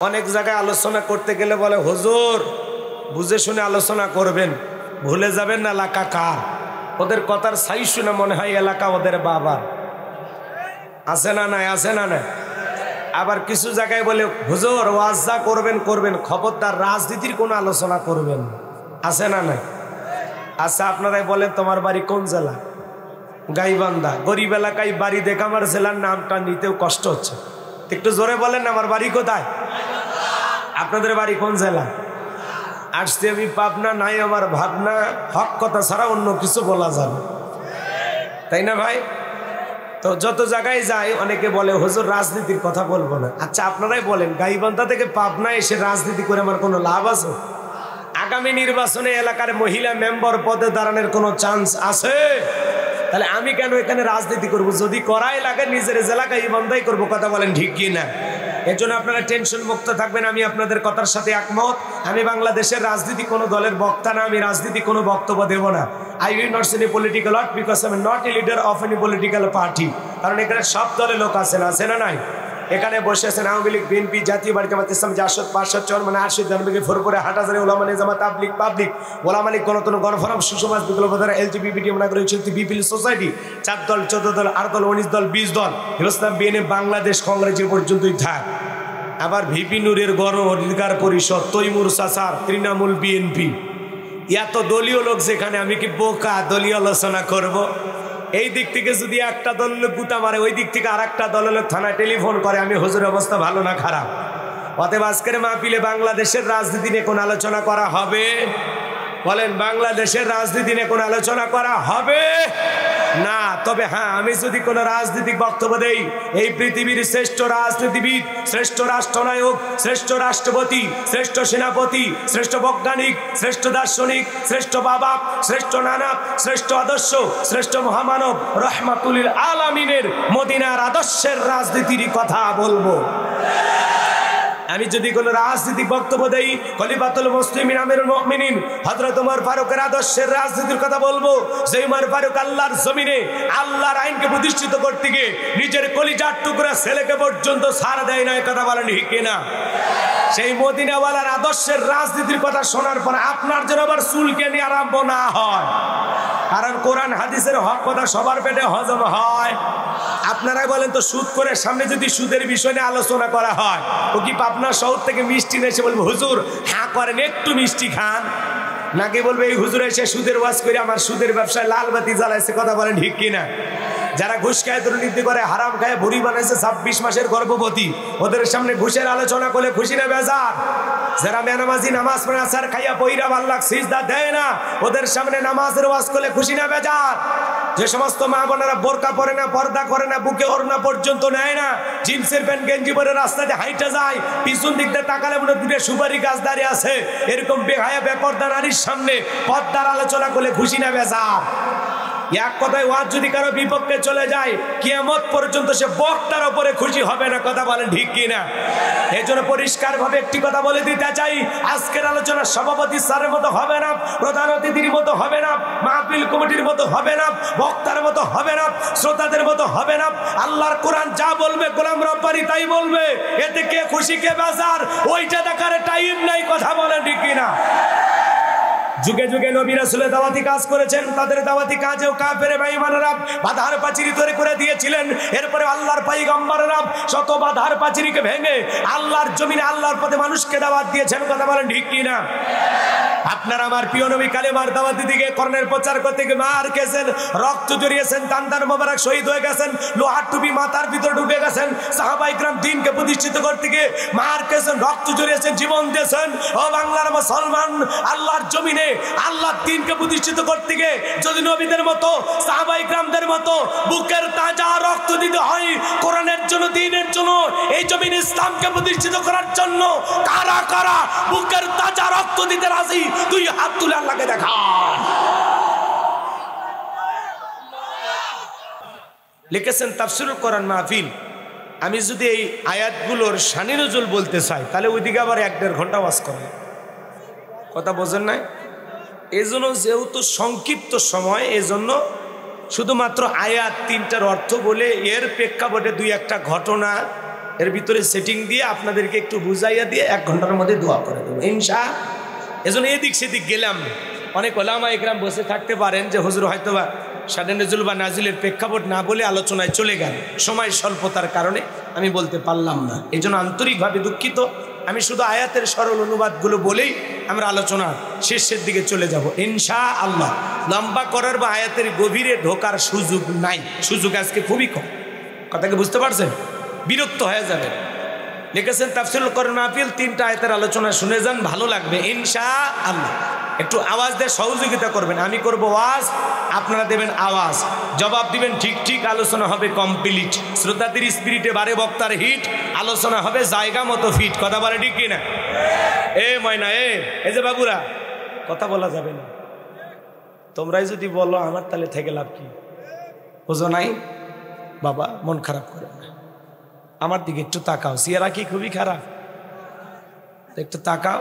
অনেক জায়গায় আলোচনা করতে গেলে বলে হুজুর বুঝে শুনে আলোচনা করবেন, ভুলে যাবেন না এলাকা কার। ওদের কথার সাই শুনে মনে হয় এলাকা ওদের বাবার। আছে না নাই? আছে না নাই? আবার কিছু জায়গায় বলে হুজুর ওয়াজ যা করবেন করবেন, খবরদার রাজনীতির কোনো আলোচনা করবেন। আছে না নাই? আচ্ছা আপনারাই বলেন তোমার বাড়ি কোন জেলা? গাইবান্ধা। গরিব এলাকায় বাড়ি দেখে আমার জেলার নামটা নিতেও কষ্ট হচ্ছে। একটু জোরে বলেন না আমার বাড়ি কোথায়? আপনাদের বাড়ি কোন জেলা? আসছি আমি পাবনা, নাই আমার ভাবনা। হক কথা ছাড়া অন্য কিছু বলা যাবে, তাই না ভাই? তো যত জায়গায় যাই অনেকে বলে হুজুর রাজনীতির কথা বলবো না। আচ্ছা আপনারাই বলেন গাইবান্ধা থেকে পাবনা এসে রাজনীতি করে আমার কোনো লাভ আছে? আগামী নির্বাচনে এলাকার মহিলা মেম্বার পদে দাঁড়ানোর কোনো চান্স আছে? তাহলে আমি কেন এখানে রাজনীতি করব? যদি করাই লাগে নিজের জেলা গাইবান্ধাই করবো। কথা বলেন ঠিক কি না? এর জন্য আপনারা টেনশন মুক্ত থাকবেন। আমি আপনাদের কথার সাথে একমত। আমি বাংলাদেশের রাজনীতি কোনো দলের বক্তা না, আমি রাজনীতি কোনো বক্তব্য দেব না। I will not say any political lot because I am not a leader of any political party. কারণ এখানে সব দলের লোক আছেন, আছে না নাই? এখানে বসে আছেন আওয়ামী লীগ, বিএনপি, জাতীয় পার্টি, জামাত ইসলাম, জাসদ, পার্ষদ, চরমানে, আরশিদ, জানবিকে, ফুরপুরে, হাটহাজারী, ওলামা নিজামাত, তাবলিগ, পাবলিক, ওলামা লীগ, গণতন্ত্র, গণফোরাম, সুসমাজ, বিপ্লবধারা, এলজিবিটি, নাগরিক শক্তি, বিপিএল সোসাইটি, 4 দল, 14 দল, 8 দল, 19 দল, 20 দল, হিন্দুস্তান বিএনএ, বাংলাদেশ কংগ্রেস পর্যন্তই থাক। আবার ভিপি নুরের গণ অধিকার পরিষদ, তৈমুর সাসার, তৃণমূল, বিএনপি, এত দলীয় লোক যেখানে, আমি কি বোকা দলীয় আলোচনা করব? এই দিক থেকে যদি একটা দল লোক গুতা মারে, ওই দিক থেকে আর একটা দলের লোক থানায় টেলিফোন করে আমি হুজুরের অবস্থা ভালো না খারাপ। অতএব আজকের মাহফিলে বাংলাদেশের রাজনীতি নিয়ে কোন আলোচনা করা হবে? বলেন বাংলাদেশের রাজনীতি নিয়ে কোন আলোচনা করা হবে না। তবে হ্যাঁ, আমি যদি কোনো রাজনৈতিক বক্তব্য দেই, এই পৃথিবীর শ্রেষ্ঠ রাজনীতিবিদ, শ্রেষ্ঠ রাষ্ট্রনায়ক, শ্রেষ্ঠ রাষ্ট্রপতি, শ্রেষ্ঠ সেনাপতি, শ্রেষ্ঠ বৈজ্ঞানিক, শ্রেষ্ঠ দার্শনিক, শ্রেষ্ঠ বাবা, শ্রেষ্ঠ নানা, শ্রেষ্ঠ আদর্শ, শ্রেষ্ঠ মহামানব রহমাতুল আলামিনের মদিনার আদর্শের রাজনীতির কথা বলবো। আমি যদি কোনো রাজনৈতিক বক্তব্য দেই, খলিফাতুল মুসলিমিন আমিরুল মুমিনিন হযরত ওমর ফারুকের আদর্শের রাজনীতির কথা বলবো। যে ওমর ফারুক আল্লাহর জমিনে আল্লাহর আইনকে প্রতিষ্ঠিত করতে গিয়ে নিজের কলিজার টুকরা ছেলেকে পর্যন্ত ছাড় দেয় না। কথা বলেন ঠিক কিনা? সেই মদিনাওয়ালার আদর্শের রাজনীতির কথা শোনার পর আপনার যেন আবার চুলকে নিয়ে আরম্ভ না হয়। কারণ কোরআন হাদিসের হক কথা সবার পেটে হজম হয়। আপনারাই বলেন তো, সুদ করে সামনে যদি সুদের বিষয় নিয়ে আলোচনা করা হয়, ও কি পাবনা শহর থেকে মিষ্টি নিয়ে এসে বলবে হুজুর হ্যাঁ করেন একটু মিষ্টি খান, নাকি বলবে এই হুজুর এসে সুদের ওয়াজ করে আমার সুদের ব্যবসায় লাল বাতি জ্বালাইছে? কথা বলেন ঠিক কিনা? যারা ঘুষ খায়, দুর্নীতি করে, হারাম খায়, বুড়ি বানাইছে 26 মাসের গর্ভবতী, ওদের সামনে ঘুষের আলোচনা করলে খুশি না বেজার? যারা বেনামাজি নামাজ পড়ে আসার খাইয়া পইরা আল্লাহ সিজদা দেয় না, ওদের সামনে নামাজের ওয়াজ করলে খুশি না বেজার? যে সমস্ত মা বোনেরা বোরকা পরে না, পর্দা করে না, বুকে ওড়না পর্যন্ত নেয় না, জিন্সের প্যান্ট গেঞ্জি পরে রাস্তাতে হাইটা যায়, পিছন দিক দিয়ে তাকালে মনে দুটো সুপারি গাছ দাঁড়িয়ে আছে, এরকম বেহায়া বেপর্দা নারীর সামনে পর্দার আলোচনা করলে খুশি না বেজার? এক কথায় ওয়াজ যদি কারো বিপক্ষে চলে যায়, কিয়ামত পর্যন্ত সে বক্তার উপরে খুশি হবে না। কথা বলেন ঠিক কিনা? এই জন্য পরিষ্কার ভাবে একটি কথা বলে দিতে চাই, আজকের আলোচনা সভাপতি স্যারের মতো হবে না, প্রধান অতিথির মতো হবে না, মাহফিল কমিটির মতো হবে না, বক্তার মতো হবে না, শ্রোতাদের মতো হবে না। আল্লাহর কোরআন যা বলবে গোলাম রব্বানি তাই বলবে। এতে কে খুশি কে বেজার ওইটা দেখার টাইম নাই। কথা বলেন ঠিক কিনা? যুগে যুগে নবী রাসূলের দাওয়াতি কাজ করেছেন, তাদের দাওয়াতি কাজেও কাফের বেঈমানরা বাধার পাঁচিল তৈরি করে দিয়েছিলেন। এরপরে আল্লাহর পয়গম্বররা শত বাধার পাঁচিলকে ভেঙে আল্লাহর জমিনে আল্লাহর পথে মানুষকে দাওয়াত দিয়েছেন। কথা বলেন ঠিক কিনা? আপনারা আমার প্রিয় নবী কালেমার দাওয়াত দিকে করণের প্রচার করতে গিয়ে মার খেয়েছেন, রক্ত জড়িয়েছেন, দান্দার মোবারক শহীদ হয়ে গেছেন, লোহার টুপি মাথার ভিতরে ঢুকে গেছেন। সাহাবায়ে কেরাম দ্বীনকে প্রতিষ্ঠিত করতে গিয়ে মার খেয়েছেন, রক্ত জড়িয়েছেন, জীবন দিয়েছেন। ও বাংলার মুসলমান, আল্লাহর জমিনে আল্লাহর দ্বীনকে প্রতিষ্ঠিত করতে গিয়ে যদি নবীদের মতো সাহাবায়ে কেরামদের মতো বুকের তাজা রক্ত দিতে হয় কোরআনের জন্য, দ্বীনের জন্য, এই জমিনে ইসলামকে প্রতিষ্ঠিত করার জন্য, কারা কারা বুকের তাজা রক্ত দিতে রাজি? তুই হাত তুলে আল্লাহকে দেখা। লিখেছেন তাফসীরুল কোরআন মাহফিল। আমি যদি এই আয়াতগুলোর শানি নজুল বলতে চাই, তাহলে ওইদিকে আবার 1-1.5 ঘন্টা ওয়াজ করে। কথা বোঝেন নাই? এই জন্য যেহেতু সংক্ষিপ্ত সময়, এজন্য শুধুমাত্র আয়াত 3টার অর্থ বলে এর প্রেক্ষাপটে 2-1টা ঘটনা এর ভিতরে সেটিং দিয়ে আপনাদেরকে একটু বুঝাইয়া দিয়ে 1 ঘন্টার মধ্যে দোয়া করে দেবো ইনশাআল্লাহ। এজন্য এদিক সেদিক গেলাম। অনেক ওলামা ইকরাম বসে থাকতে পারেন যে হুজুর হয়তোবা শানে নজুল বা নাজিলের প্রেক্ষাপট না বলে আলোচনায় চলে গেল, সময় স্বল্পতার কারণে আমি বলতে পারলাম না, এই জন্য আন্তরিকভাবে দুঃখিত। আমি শুধু আয়াতের সরল অনুবাদগুলো বলেই আমরা আলোচনা শেষের দিকে চলে যাব ইনশাআল্লাহ। লম্বা করার বা আয়াতের গভীরে ঢোকার সুযোগ নাই, সুযোগ আজকে খুবই কম। কথাকে বুঝতে পারছেন? বিরক্ত হয়ে যাবে। লিখেছেন তাফসীরুল কোরআন মাহফিল, 3টা আয়াতের আলোচনা শুনে যান, ভালো লাগবে ইনশাআল্লাহ। একটু আওয়াজ দিয়ে সহযোগিতা করবেন, আমি করব ওয়াজ, আপনারা দেবেন আওয়াজ, জবাব দিবেন ঠিক ঠিক, আলোচনা হবে কমপ্লিট। শ্রদ্ধাতির স্পিরিটে বারে বক্তার হিট, আলোচনা হবে জায়গা মতো ফিট। কথা বলে ঠিক কিনা? এ ময়না, এই যে বাবুরা, কথা বলা যাবে না। তোমরাই যদি বলো আমার তাহলে থেকে লাভ কি? বুঝো নাই বাবা, মন খারাপ করে না, আমার দিকে একটু তাকাও। চেহারা কি খুবই খারাপ? একটু তাকাও।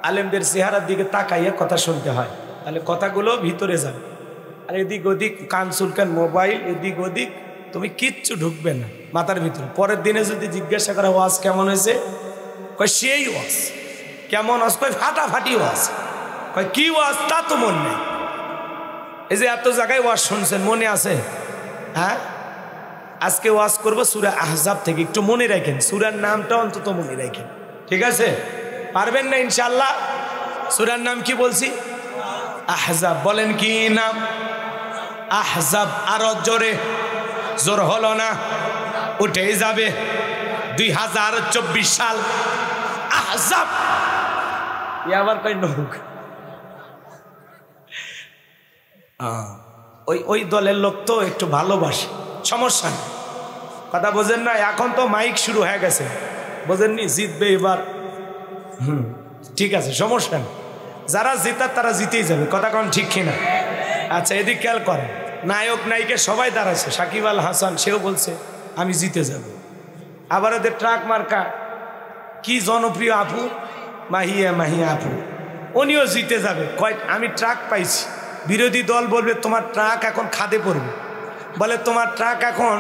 আলেমদের চেহারার দিকে তাকাইয়া কথা শুনতে হয়, তাহলে কথাগুলো ভিতরে যাবে। আর এদিক ওদিক কান চুলকান, মোবাইল এদিক ওদিক, তুমি কিচ্ছু ঢুকবে না মাথার ভিতরে। পরের দিনে যদি জিজ্ঞাসা করা ওয়াজ কেমন হয়েছে, কয় সেই ওয়াজ। কেমন ওয়াজ? কয় ফাটাফাটি ওয়াজ। কয় কি ওয়াজ তা তো মন নেই। এই যে এত জায়গায় ওয়াজ শুনছেন, মনে আছে? হ্যাঁ, আজকে ওয়াজ করবো সূরা আহজাব থেকে, একটু মনে রাখেন, সূরার নামটা অন্তত মনে রাখেন, ঠিক আছে? পারবেন না ইনশাআল্লাহ? সূরার নাম কি বলছি? আহজাব। বলেন কি নাম? আহজাব। আরো জোরে, জোর হলো না, উঠেই যাবে। 2024 সাল আহজাব। আবার কই নৌক, ওই দলের লোক তো একটু ভালোবাসে, সমস্যা নেই। কথা বোঝেন না? এখন তো মাইক শুরু হয়ে গেছে, বোঝেননি? জিতবে এবার। ঠিক আছে, সমস্যা নেই। যারা জেতার তারা জিতেই যাবে। কথা কোন ঠিক কিনা? আচ্ছা, এদিক খেয়াল করেন, নায়ক নায়িকা সবাই দাঁড়াচ্ছে। সাকিব আল হাসান, সেও বলছে আমি জিতে যাব। আবার ওদের ট্রাক মার্কা কি জনপ্রিয় আপু, মাহিয়া আপু, উনিও জিতে যাবে। কয় আমি ট্রাক পাইছি। বিরোধী দল বলবে তোমার ট্রাক এখন খাদে পড়বে, বলে তোমার ট্রাক এখন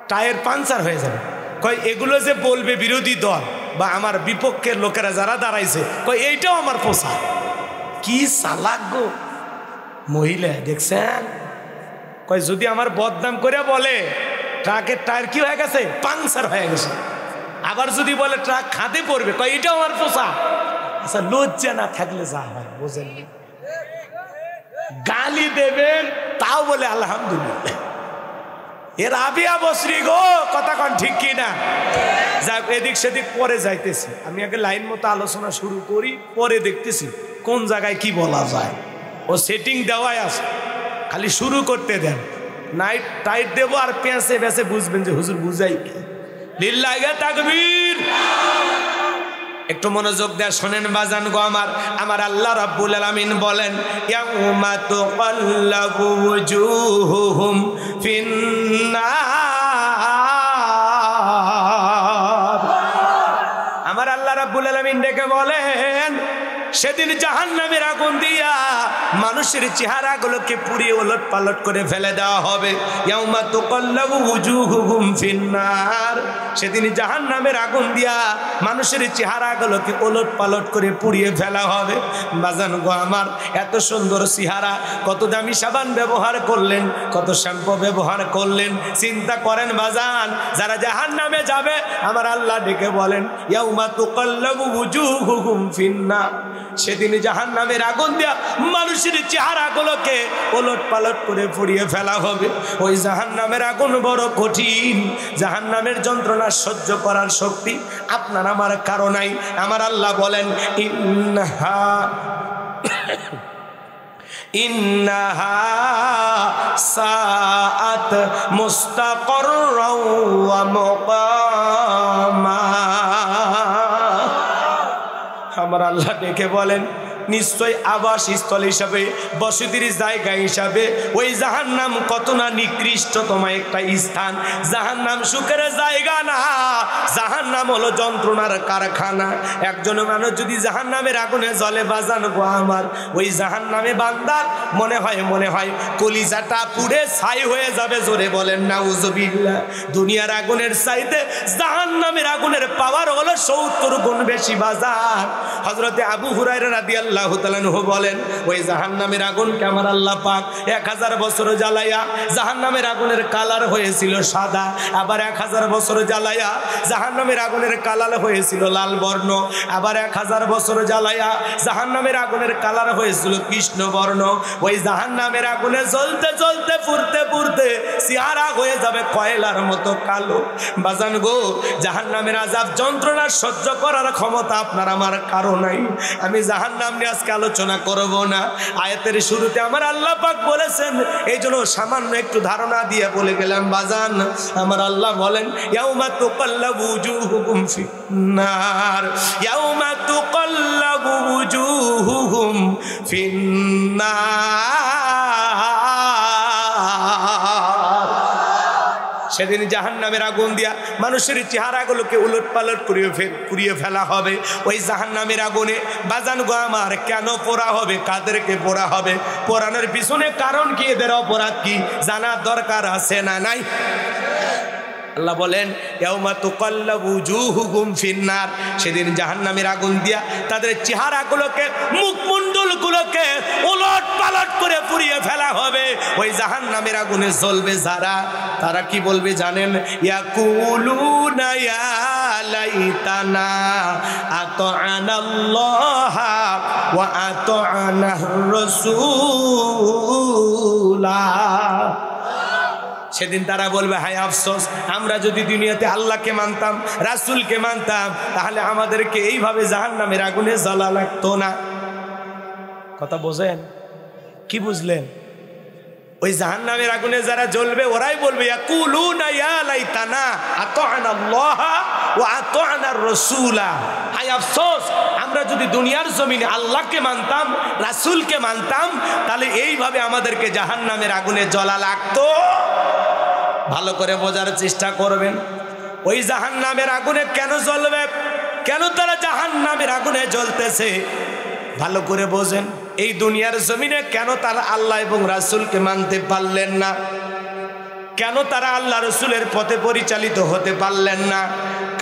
টায়ার পাঞ্চার হয়ে যাবে। কয় এগুলো যে বলবে বিরোধী দল বা আমার বিপক্ষের লোকেরা যারা দাঁড়াইছে, কয় এইটাও আমার পোষা। কি চালাক গো মহিলা, দেখছেন? কয় যদি আমার বদনাম করে বলে ট্রাকের টায়ার কি হয়ে গেছে, পাংচার হয়ে গেছে, আবার যদি বলে ট্রাক খাদে পড়বে, কয় এটাও আমার পোষা। আচ্ছা, লজ্জা না থাকলে যা হয় বোঝেননি? গালি দেবেন তাও বলে আলহামদুলিল্লাহ। এর আবিয়া বসরি গো, কথা কন ঠিক কিনা? যাক, এদিক সেদিক পরে যাইতেছি। আমি আগে লাইন মতো আলোচনা শুরু করি, পরে দেখতেছি কোন জায়গায় কি বলা যায়। ও সেটিং দেওয়াই আছে, খালি শুরু করতে দেন। নাইট টাইট দেবো আর পেঁচে বেঁচে বুঝবেন যে হুজুর বুঝাই কি। লিল্লাহি তাকবীর। একটু মনোযোগ দেয়া শোনেন বাজান গো আমার। আমার আল্লাহ রাব্বুল আলামিন বলেন, ইয়াউমা তুকাল্লাবু ওয়ুজুহুহুম ফিন্নার। আমার আল্লাহ রাব্বুল আলামিন ডেকে বলেন, সেদিন জাহান্নামের আগুন দিয়া মানুষের চেহারাগুলোকে পুড়িয়ে ওলট পালট করে ফেলে দেওয়া হবে। ইয়াউমা তুকাল্লাবু ওয়ুজুহুহুম ফিন্নার। সেদিন জাহান্নামের আগুন দিয়া মানুষের চেহারাগুলোকে ওলট পালট করে পুড়িয়ে ফেলা হবে। বাজান গো আমার, এত সুন্দর চেহারা, কত দামি সাবান ব্যবহার করলেন, কত শ্যাম্পু ব্যবহার করলেন, চিন্তা করেন বাজান। যারা জাহান্নামে যাবে, আমার আল্লাহ ডেকে বলেন, ইয়াউমা তুকাল্লাবু ওয়ুজুহুহুম ফিন্নার। সেদিন জাহান্নামের আগুন দিয়া মানুষের চেহারাগুলোকে ওলট পালট করে পুড়িয়ে ফেলা হবে। ওই জাহান্নামের আগুন বড় কঠিন, জাহান্নামের যন্ত্রণা সহ্য করার শক্তি আপনার আমার কারো নাই। আমার আল্লাহ বলেন, ইন্নাহা সাআত মুস্তাকাররাও ওয়া মুকামা। আমার আল্লাহ ডেকে বলেন, নিশ্চয় আবাসস্থল হিসাবে, বসতির জায়গা হিসাবে ওই জাহান্নাম কত না নিকৃষ্টতম একটা স্থান। জাহান্নাম সুখের জায়গা না, জাহান্নাম হলো যন্ত্রণার কারখানা। একজন মানুষ যদি জাহান্নামের আগুনে জ্বলে বাজান গো আমার, ওই জাহান্নামে বান্দার মনে হয় কলিজাটা পুড়ে ছাই হয়ে যাবে। জোরে বলেন নাউজুবিল্লাহ। দুনিয়ার আগুনের চাইতে জাহান্নামের আগুনের পাওয়ার হলো 70 গুণ বেশি বাজার। হযরতে আবু হুরায়রা রাদিয়াল্লাহু তাআলা আনহু বলেন, ওই জাহান্নামের আগুনকে আমার আল্লাহ পাক 1000 বছর জ্বালাইয়া জাহান্নামের আগুনের কালার হয়েছিল সাদা, আবার 1000 বছর জ্বালাইয়া জাহান্নামের আগুনের কালার হয়েছিল লাল বর্ণ, আবার 1000 বছর জ্বালাইয়া জাহান্নামের আগুনের কালার হয়েছিল কৃষ্ণ বর্ণ। ওই জাহান্নামের আগুনে জ্বলতে জ্বলতে পুড়তে পুড়তে চেহারা হয়ে যাবে কয়লার মতো কালো। বাজান গো, জাহান্নামের আযাব যন্ত্রণা সহ্য করার ক্ষমতা আপনার আমার কারো নাই। আমি জাহান্নাম নিয়ে আজকে আলোচনা করব না। আয়াতের শুরুতে আমার আল্লাহ পাক বলেছেন, এই জন্য সামান্য একটু ধারণা দিয়ে বলে গেলাম। বাজান আমার আল্লাহ বলেন, ইয়াউমা তুকাল্লাবু উজুহুকুম ফিন্নার, ইয়াউমা তুকাল্লাবু উজুহুকুম ফিন্নার। সেদিন জাহান্নামের আগুন দিয়া মানুষের চেহারাগুলোকে উলটপালট পুড়িয়ে ফেলা হবে। ওই জাহান্নামের আগুনে বাজান গো আমার কেন পোড়া হবে, কাদেরকে পোড়া হবে, পোড়ানোর পিছনে কারণ কি, এদের অপরাধ কি জানার দরকার আছে না নাই? আল্লাহ বলেন, ইয়াউমা তুকাল্লাবু উজুহুকুম ফিন্নার, সেদিন জাহান্নামের আগুন দিয়া তাদের চেহারাগুলোকে, মুখমণ্ডলগুলোকে উলট পালট করে পুড়িয়ে ফেলা হবে। ওই জাহান্নামের আগুনে জ্বলবে যারা, তারা কি বলবে জানেন? ইয়াকুলুনা ইয়া লাইতানা আতা'নাল্লাহা ওয়া আতা'নার রাসূলা। সেদিন তারা বলবে, হায় আফসোস, আমরা যদি দুনিয়াতে আল্লাহকে মানতাম, রাসূলকে মানতাম, তাহলে আমাদেরকে এইভাবে জাহান্নামের আগুনে জ্বলা লাগতো না। কথা বোঝেন? কি বুঝলেন? ওই জাহান্নামের আগুনে যারা জ্বলবে ওরাই বলবে, ইয়াকুলুনা ইয়া লাইতানা আতা'নাল্লাহা ওয়া আতা'নার রাসূলা। হায় আফসোস, আমরা যদি দুনিয়ার জমিনে আল্লাহকে মানতাম, রাসূলকে মানতাম, তাহলে এইভাবে আমাদেরকে জাহান্নামের আগুনে জ্বলা লাগতো। ভালো করে বোঝার চেষ্টা করবেন। ওই জাহান্নামের আগুনে কেন জ্বলবে, কেন তারা জাহান্নামের আগুনে জ্বলতেছে, ভালো করে বোঝেন। এই দুনিয়ার জমিনে কেন তারা আল্লাহ এবং রাসূলকে মানতে পারলেন না, কেন তারা আল্লাহ রাসূলের পথে পরিচালিত হতে পারলেন না,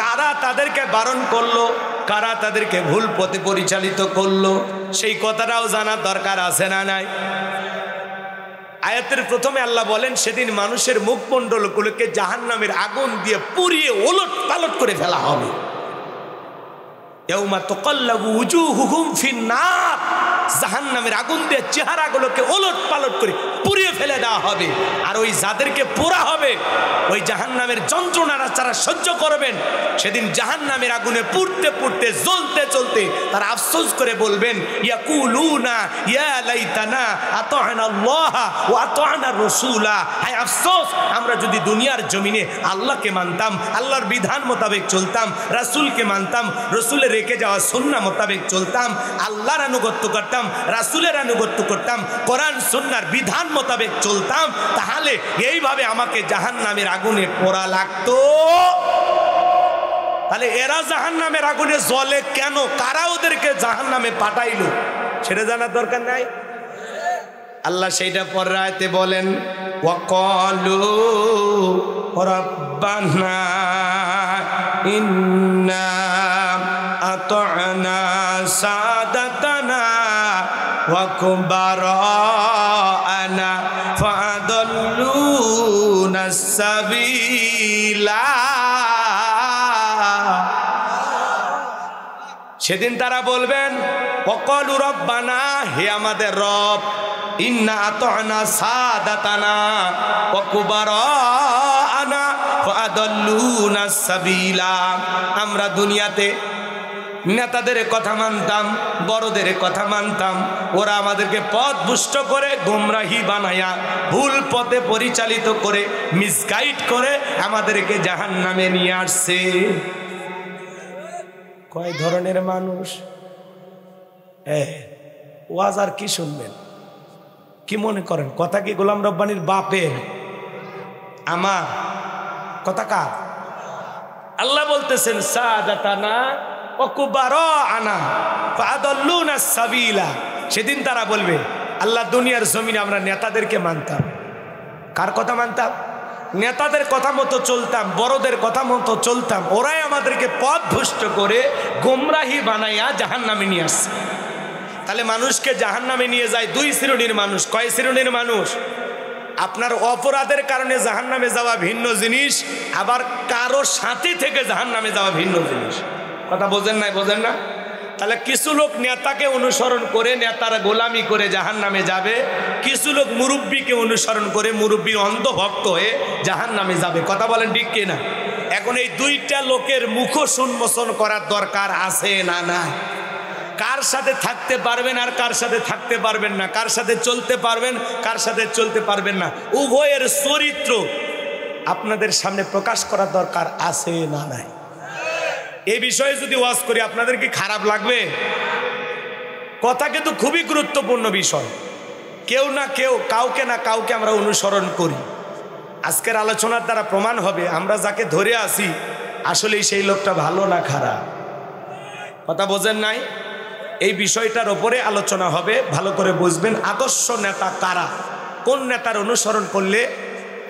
কারা তাদেরকে বারণ করলো, কারা তাদেরকে ভুল পথে পরিচালিত করলো, সেই কথাটাও জানার দরকার আছে না নাই? আয়াতের প্রথমে আল্লাহ বলেন, সেদিন মানুষের মুখমণ্ডলগুলোকে জাহান্নামের আগুন দিয়ে পুড়িয়ে ওলট পালট করে ফেলা হবে। ইয়াউমা তুকাল্লাবু উজুহুকুম ফিন্নার, জাহান্নামের আগুন দিয়ে চেহারাগুলোকে ওলট পালট করে পুড়িয়ে ফেলে দেওয়া হবে। আর ওই যাদেরকে পোড়া হবে, ওই জাহান্নামের যন্ত্রণারা যারা সহ্য করবেন, সেদিন জাহান্নামের আগুনে পুড়তে পুড়তে জ্বলতে জ্বলতে তারা আফসোস করে বলবেন, ইয়াকুলুনা ইয়া লাইতানা আতা'নাল্লাহা ওয়া আতা'নার রাসূলা। হায় আফসোস, আমরা যদি দুনিয়ার জমিনে আল্লাহকে মানতাম, আল্লাহর বিধান মোতাবেক চলতাম, রাসূলকে মানতাম, রাসূলের রেখে যাওয়া সুন্নাহ মোতাবেক চলতাম, আল্লাহর আনুগত্য করতাম, রাসূলের আনুগত্য করতাম, কোরআন সুন্নাহর বিধান মোতাবেক চলতাম, তাহলে এইভাবে আমাকে জাহান্নামের আগুনে পোড়া লাগতো। তাহলে এরা জাহান্নামের আগুনে জ্বলে কেন, কারা ওদেরকে জাহান্নামে পাঠাইলো, সেটা জানার দরকার নাই? আল্লাহ সেইটা পরের আয়াতে বলেন, ওয়াকালু রাব্বানা ইন্না আতা'না সাদাতানা ওয়া কুবারানা ফাদাল্লুনা সাবিলা। সেদিন তারা বলবেন, ওয়াকালু রাব্বানা, হে আমাদের রব, ইন্না আতা'না সাদাতানা ওয়া কুবারানা ফাদাল্লুনা সাবিলা। আমরা দুনিয়াতে নেতাদের কথা মানতাম, বড়দের কথা মানতাম, ওরা আমাদেরকে পথ ভ্রষ্ট করে গোমরাহি বানায়া ভুল পথে পরিচালিত করে মিসগাইড করে আমাদেরকে জাহান্নামে নিয়ে আসছে। কয় ধরনের মানুষ? ওয়াজ আর কি শুনবেন? কি মনে করেন কথা কি গোলাম রব্বানির বাপের? আমার কথা কার? আল্লাহ বলতেছেন সাদাতানা ওয়া কুবারানা ফাদাল্লুনা সাবিলা। সেদিন তারা বলবে আল্লাহ দুনিয়ার জমিনে আমরা নেতাদেরকে মানতাম। কার কথা মানতাম? নেতাদের কথা মতো চলতাম, বড়দের কথা মতো চলতাম, ওরাই আমাদেরকে পথভ্রষ্ট করে গোমরাহি বানাইয়া জাহান্নামে নিয়ে আসছে। তাহলে মানুষকে জাহান্নামে নিয়ে যায় দুই শ্রেণীর মানুষ। কয় শ্রেণীর মানুষ? আপনার অপরাধের কারণে জাহান্নামে যাওয়া ভিন্ন জিনিস, আবার কারো সাথী থেকে জাহান্নামে যাওয়া ভিন্ন জিনিস। কথা বোঝেন নাই? বোঝেন না? তাহলে কিছু লোক নেতাকে অনুসরণ করে নেতার গোলামি করে জাহান্নামে যাবে, কিছু লোক মুরব্বীকে অনুসরণ করে মুরব্বীর অন্ধভক্ত হয়ে জাহান্নামে যাবে। কথা বলেন ঠিক কিনা? এখন এই দুইটা লোকের মুখ উন্মোচন করার দরকার আছে না নাই? কার সাথে থাকতে পারবেন আর কার সাথে থাকতে পারবেন না, কার সাথে চলতে পারবেন কার সাথে চলতে পারবেন না, উভয়ের চরিত্র আপনাদের সামনে প্রকাশ করার দরকার আছে না নাই? এই বিষয়ে যদি ওয়াজ করি আপনাদের কি খারাপ লাগবে? কথা কিন্তু খুবই গুরুত্বপূর্ণ বিষয়। কেউ না কেউ, কাউকে না কাউকে আমরা অনুসরণ করি। আজকের আলোচনার দ্বারা প্রমাণ হবে আমরা যাকে ধরে আসি আসলেই সেই লোকটা ভালো না খারাপ। কথা বোঝেন নাই? এই বিষয়টার ওপরে আলোচনা হবে, ভালো করে বুঝবেন। আদর্শ নেতা কারা? কোন নেতার অনুসরণ করলে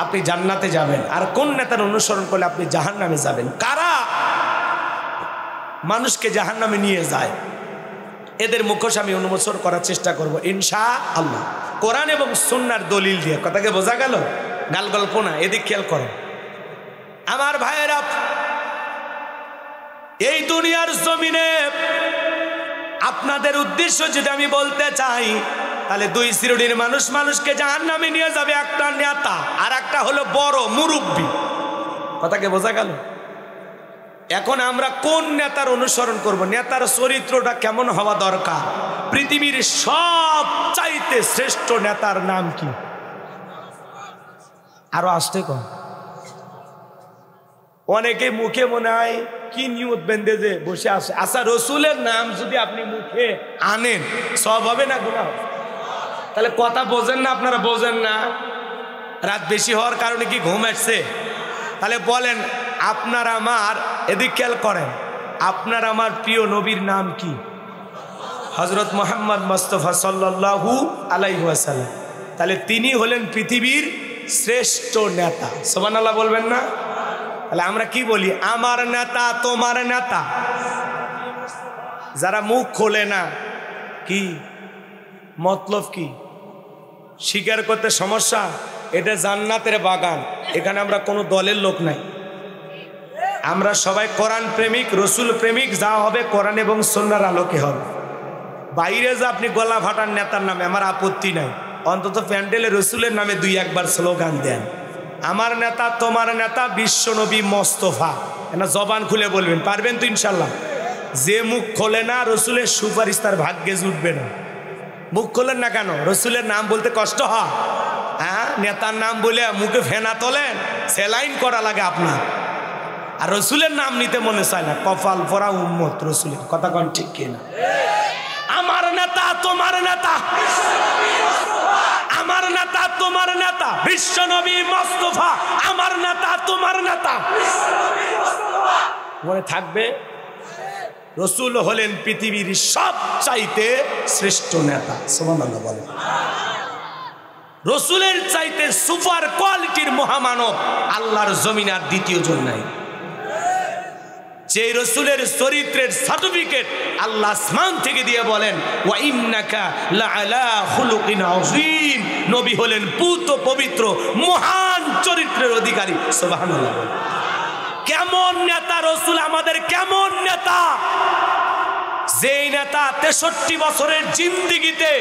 আপনি জান্নাতে যাবেন আর কোন নেতার অনুসরণ করলে আপনি জাহান্নামে যাবেন? কারা মানুষকে জাহান্নামে নিয়ে যায়, এদের মুখোশ আমি উন্মোচন করার চেষ্টা করব ইনশাআল্লাহ, কোরআন এবং সুন্নাহর দলিল দিয়ে। কথাকে বোঝা গেল? গাল গল্প না, এদিক খেয়াল করেন আমার ভাইয়েরা। এই দুনিয়ার জমিনে আপনাদের উদ্দেশ্য যদি আমি বলতে চাই, তাহলে দুই শ্রেণীর মানুষ মানুষকে জাহান্নামে নিয়ে যাবে। একটা নেতা আর একটা হলো বড় মুরব্বী। কথাকে বোঝা গেল? এখন আমরা কোন নেতার অনুসরণ করব? নেতার চরিত্রটা কেমন হওয়া দরকার? পৃথিবীর সবচাইতে শ্রেষ্ঠ নেতার নাম কি? আরো আসতে কম। অনেকে মুখে মনে হয় কি নিয়ত বেঁধে যে বসে আসে। আচ্ছা, রসুলের নাম যদি আপনি মুখে আনেন সব হবে না গুনাহ? তাহলে কথা বোঝেন না আপনারা? বোঝেন না? রাত বেশি হওয়ার কারণে কি ঘুম আসছে? তাহলে বলেন আপনার আমার, এদিক খেয়াল করেন, আপনার আমার প্রিয় নবীর নাম কি? হযরত মুহাম্মদ মুস্তাফা সাল্লাল্লাহু আলাইহি ওয়াসাল্লাম। তাহলে তিনি হলেন পৃথিবীর শ্রেষ্ঠ নেতা। সুবহানাল্লাহ বলবেন না? তাহলে আমরা কি বলি? আমার নেতা, তোমার নেতা। যারা মুখ খোলে না, কি মতলব? কি স্বীকার করতে সমস্যা? এটা জান্নাতের বাগান, এখানে আমরা কোনো দলের লোক নাই। আমরা সবাই কোরআন প্রেমিক, রসুল প্রেমিক। যা হবে কোরআন এবং সুন্নাহর আলোকে হবে। বাইরে যে আপনি গলা ফাটার নেতার নামে আমার আপত্তি নাই, অন্তত প্যান্ডেলে রসুলের নামে দুই একবার স্লোগান দেন। আমার নেতা, তোমার নেতা বিশ্বনবী মোস্তফা। না জবান খুলে বলবেন, পারবেন তো ইনশাল্লাহ? যে মুখ খোলে না রসুলের সুপারিশ তার ভাগ্যে জুটবে না। মুখ খোলেন না কেন? রসুলের নাম বলতে কষ্ট হয়? হ্যাঁ, নেতার নাম বলে মুখে ফেনা তোলেন, সেলাইন করা লাগে আপনার। আর রসুলের নাম নিতে মনে চায় না। কপাল পরা উম্মত রসুলের। কথা কোন ঠিক কিনা? আমার নেতা, তোমার নেতা, আমার নেতা, তোমার নেতা বিশ্বনবী মুস্তাফা। আমার নেতা, তোমার নেতা মনে থাকবে। রসুল হলেন পৃথিবীর সবচাইতে শ্রেষ্ঠ নেতা। সুবহানাল্লাহ বলেন। রসুলের চাইতে সুপার কোয়ালিটির মহামানব আল্লাহর জমিনে আর দ্বিতীয় জন নাই। যে রসুলের চরিত্রের সার্টিফিকেট আল্লাহ আসমান থেকে দিয়ে বলেন ওয়া ইন্নাকা লাআলা খুলুকিন আযীম। নবী হলেন পুত পবিত্র মহান চরিত্রের অধিকারী। সুবহানাল্লাহ। কেমন নেতা রসুল আমাদের? কেমন নেতা? যেই নেতা 63 বছরের জিন্দেগিতে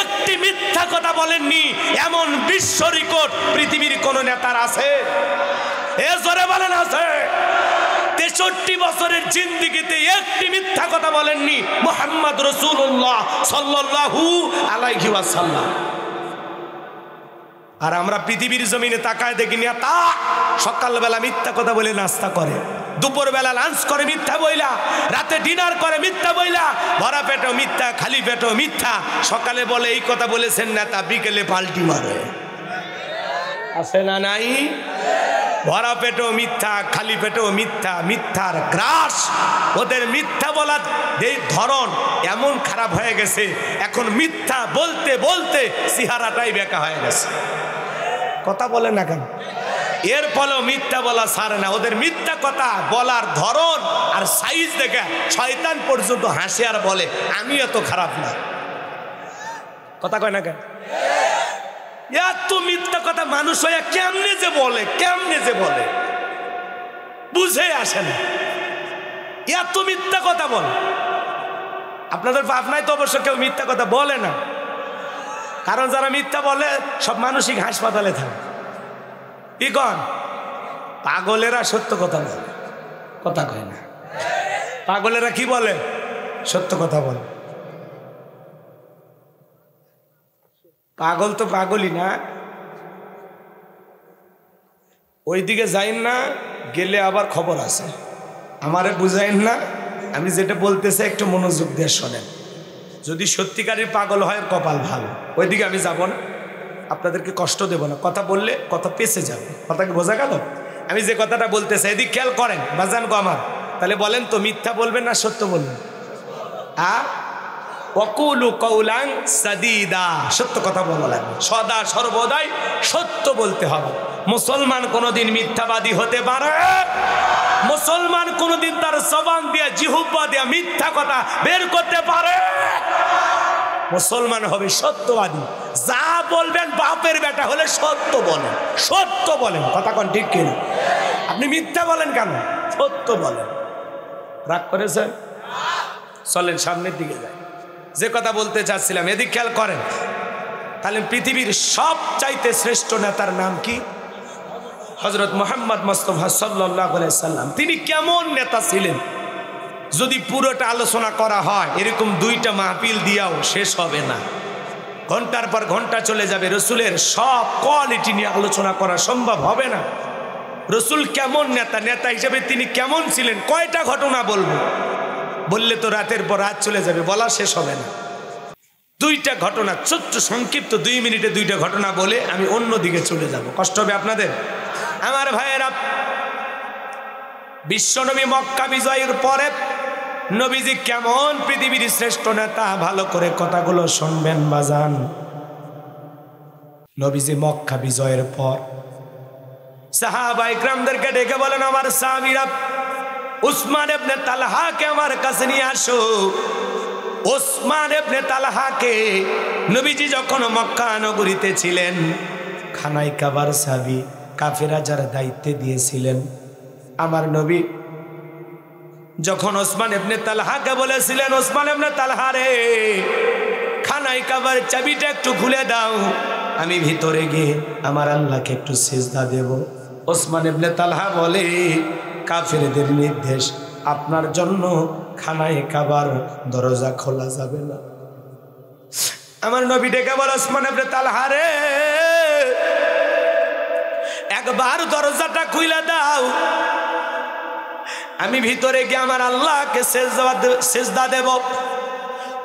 একটি মিথ্যা কথা বলেননি, এমন বিশ্ব রেকর্ড পৃথিবীর কোন নেতার আছে? এ জোরে বলেন আছে? 63 বছরের জিন্দেগিতে একটি মিথ্যা কথা বলেননি মুহাম্মদ রাসূলুল্লাহ সাল্লাল্লাহু আলাইহি ওয়াসাল্লাম। আর আমরা পৃথিবীর জমিনে তাকায় দেখি নেতা সকালবেলা মিথ্যা কথা বলে নাস্তা করে। দুপুরবেলা লাঞ্চ করে মিথ্যা বইলা, রাতে ডিনার করে মিথ্যা বইলা, ভরা পেটও মিথ্যা, খালি পেটও মিথ্যা। সকালে বলে এই কথা বলেছেন নেতা, বিকেলে পাল্টি মারে। আছে না নাই? ভরা পেটও মিথ্যা, খালি পেটও মিথ্যা, মিথ্যার গ্রাস। ওদের মিথ্যা বলার এই ধরন এমন খারাপ হয়ে গেছে, এখন মিথ্যা বলতে বলতে চেহারাটাই বেঁকা হয়ে গেছে। কথা বলে না কেন? এর ফলেও মিথ্যা বলা ছাড়ে না। ওদের মিথ্যা কথা বলার ধরন আর সাইজ দেখে শয়তান পর্যন্ত হাসে আর বলে আমি এত খারাপ না। কথা কয় না কেন? এত মিথ্যা কথা মানুষ হয়ে কেমনে যে বলে, কেমনে যে বলে বুঝে আসে না। এত মিথ্যা কথা বলে। আপনাদের পাবনায় তো অবশ্য কেউ মিথ্যা কথা বলে না, কারণ যারা মিথ্যা বলে সব মানসিক হাসপাতালে থাকে। কি কন? পাগলেরা সত্য কথা বলে, কথা কয় না। পাগলেরা কি বলে? সত্য কথা বলে। পাগল তো পাগলই না। ওইদিকে যাইন না, গেলে আবার খবর আছে। আমারে বুঝাইন না, আমি যেটা বলতেছে একটু মনোযোগ দিয়ে শোনেন। যদি সত্যিকারের পাগল হয় কপাল ভালো, ওইদিকে আমি যাব না, আপনাদেরকে কষ্ট দেব না। কথা বললে কথা পেছে যাবে। কথা কি বোঝা গেল? আমি যে কথাটা বলতেছি এদিক খেয়াল করেন বাজান গো আমার। তাহলে বলেন তো, মিথ্যা বলবেন না সত্য বলবেন? ওয়াকুলু কাউলান সাদীদা, সত্য কথা বলা লাগবে, সদা সর্বদাই সত্য বলতে হবে। মুসলমান কোনোদিন মিথ্যাবাদী হতে পারে? মুসলমান কোনোদিন তার জবান দিয়ে, জিহ্বা দিয়ে মিথ্যা কথা বের করতে পারে? মুসলমান হবে সত্যবাদী। যা বলবেন, বাপের বেটা হলে সত্য বলেন, সত্য বলেন। কথা কোন ঠিক কিনা? আপনি মিথ্যা বলেন কেন? সত্য বলেন। রাগ করেছেন? চলেন সামনের দিকে যাই। যে কথা বলতে চাচ্ছিলাম এদিক খেয়াল করেন। তাহলে পৃথিবীর সবচাইতে শ্রেষ্ঠ নেতার নাম কি? হযরত মুহাম্মদ মুস্তাফা সাল্লাল্লাহু আলাইহি সাল্লাম। তিনি কেমন নেতা ছিলেন যদি পুরোটা আলোচনা করা হয়, এরকম 2টা মাহফিল দিয়াও শেষ হবে না। ঘন্টার পর ঘন্টা চলে যাবে। রসুলের সব কোয়ালিটি নিয়ে আলোচনা করা সম্ভব হবে না। রসুল কেমন নেতা, নেতা হিসেবে তিনি কেমন ছিলেন, কয়টা ঘটনা বলবো? বললে তো রাতের পর রাত চলে যাবে, বলা শেষ হবে না। 2টা ঘটনা, ছোট্ট সংক্ষিপ্ত 2 মিনিটে 2টা ঘটনা বলে আমি অন্য দিকে চলে যাব। কষ্ট হবে আপনাদের? আমার ভাইয়েরা, বিশ্বনবী মক্কা বিজয়ের পরে নবীজি কেমন পৃথিবীর শ্রেষ্ঠ নেতা, ভালো করে কথাগুলো শুনবেন বাজান। নবীজি মক্কা বিজয়ের পর সাহাবা ইকরামদেরকে ডেকে বলেন, আমার সাহাবীরা উসমান ইবনে তালহাকে আমার কাছে নিয়ে আসো। উসমান ইবনে তালহাকে নবীজি যখন মক্কা নগরীতে ছিলেন, খানায় কাবার চাবি কাফেরা যার দায়িত্বে দিয়েছিলেন, আমার নবী যখন ওসমান ইবনে তালহাকে বলেছিলেন, ওসমান ইবনে তালহা রে, খানায় কাবার চাবিটা একটু খুলে দাও, আমি ভিতরে গিয়ে আমার আল্লাহকে একটু সিজদা দেব। ওসমান ইবনে তালহা বলে, কাফেরদের নির্দেশ, আপনার জন্য খানায় কাবার দরজা খোলা যাবে না। আমার নবী ডেকে বলে, ওসমান ইবনে তালহা রে, একবার দরজাটা খুলে দাও, আমি ভিতরে গিয়ে আমার আল্লাহকে সিজদা দেব।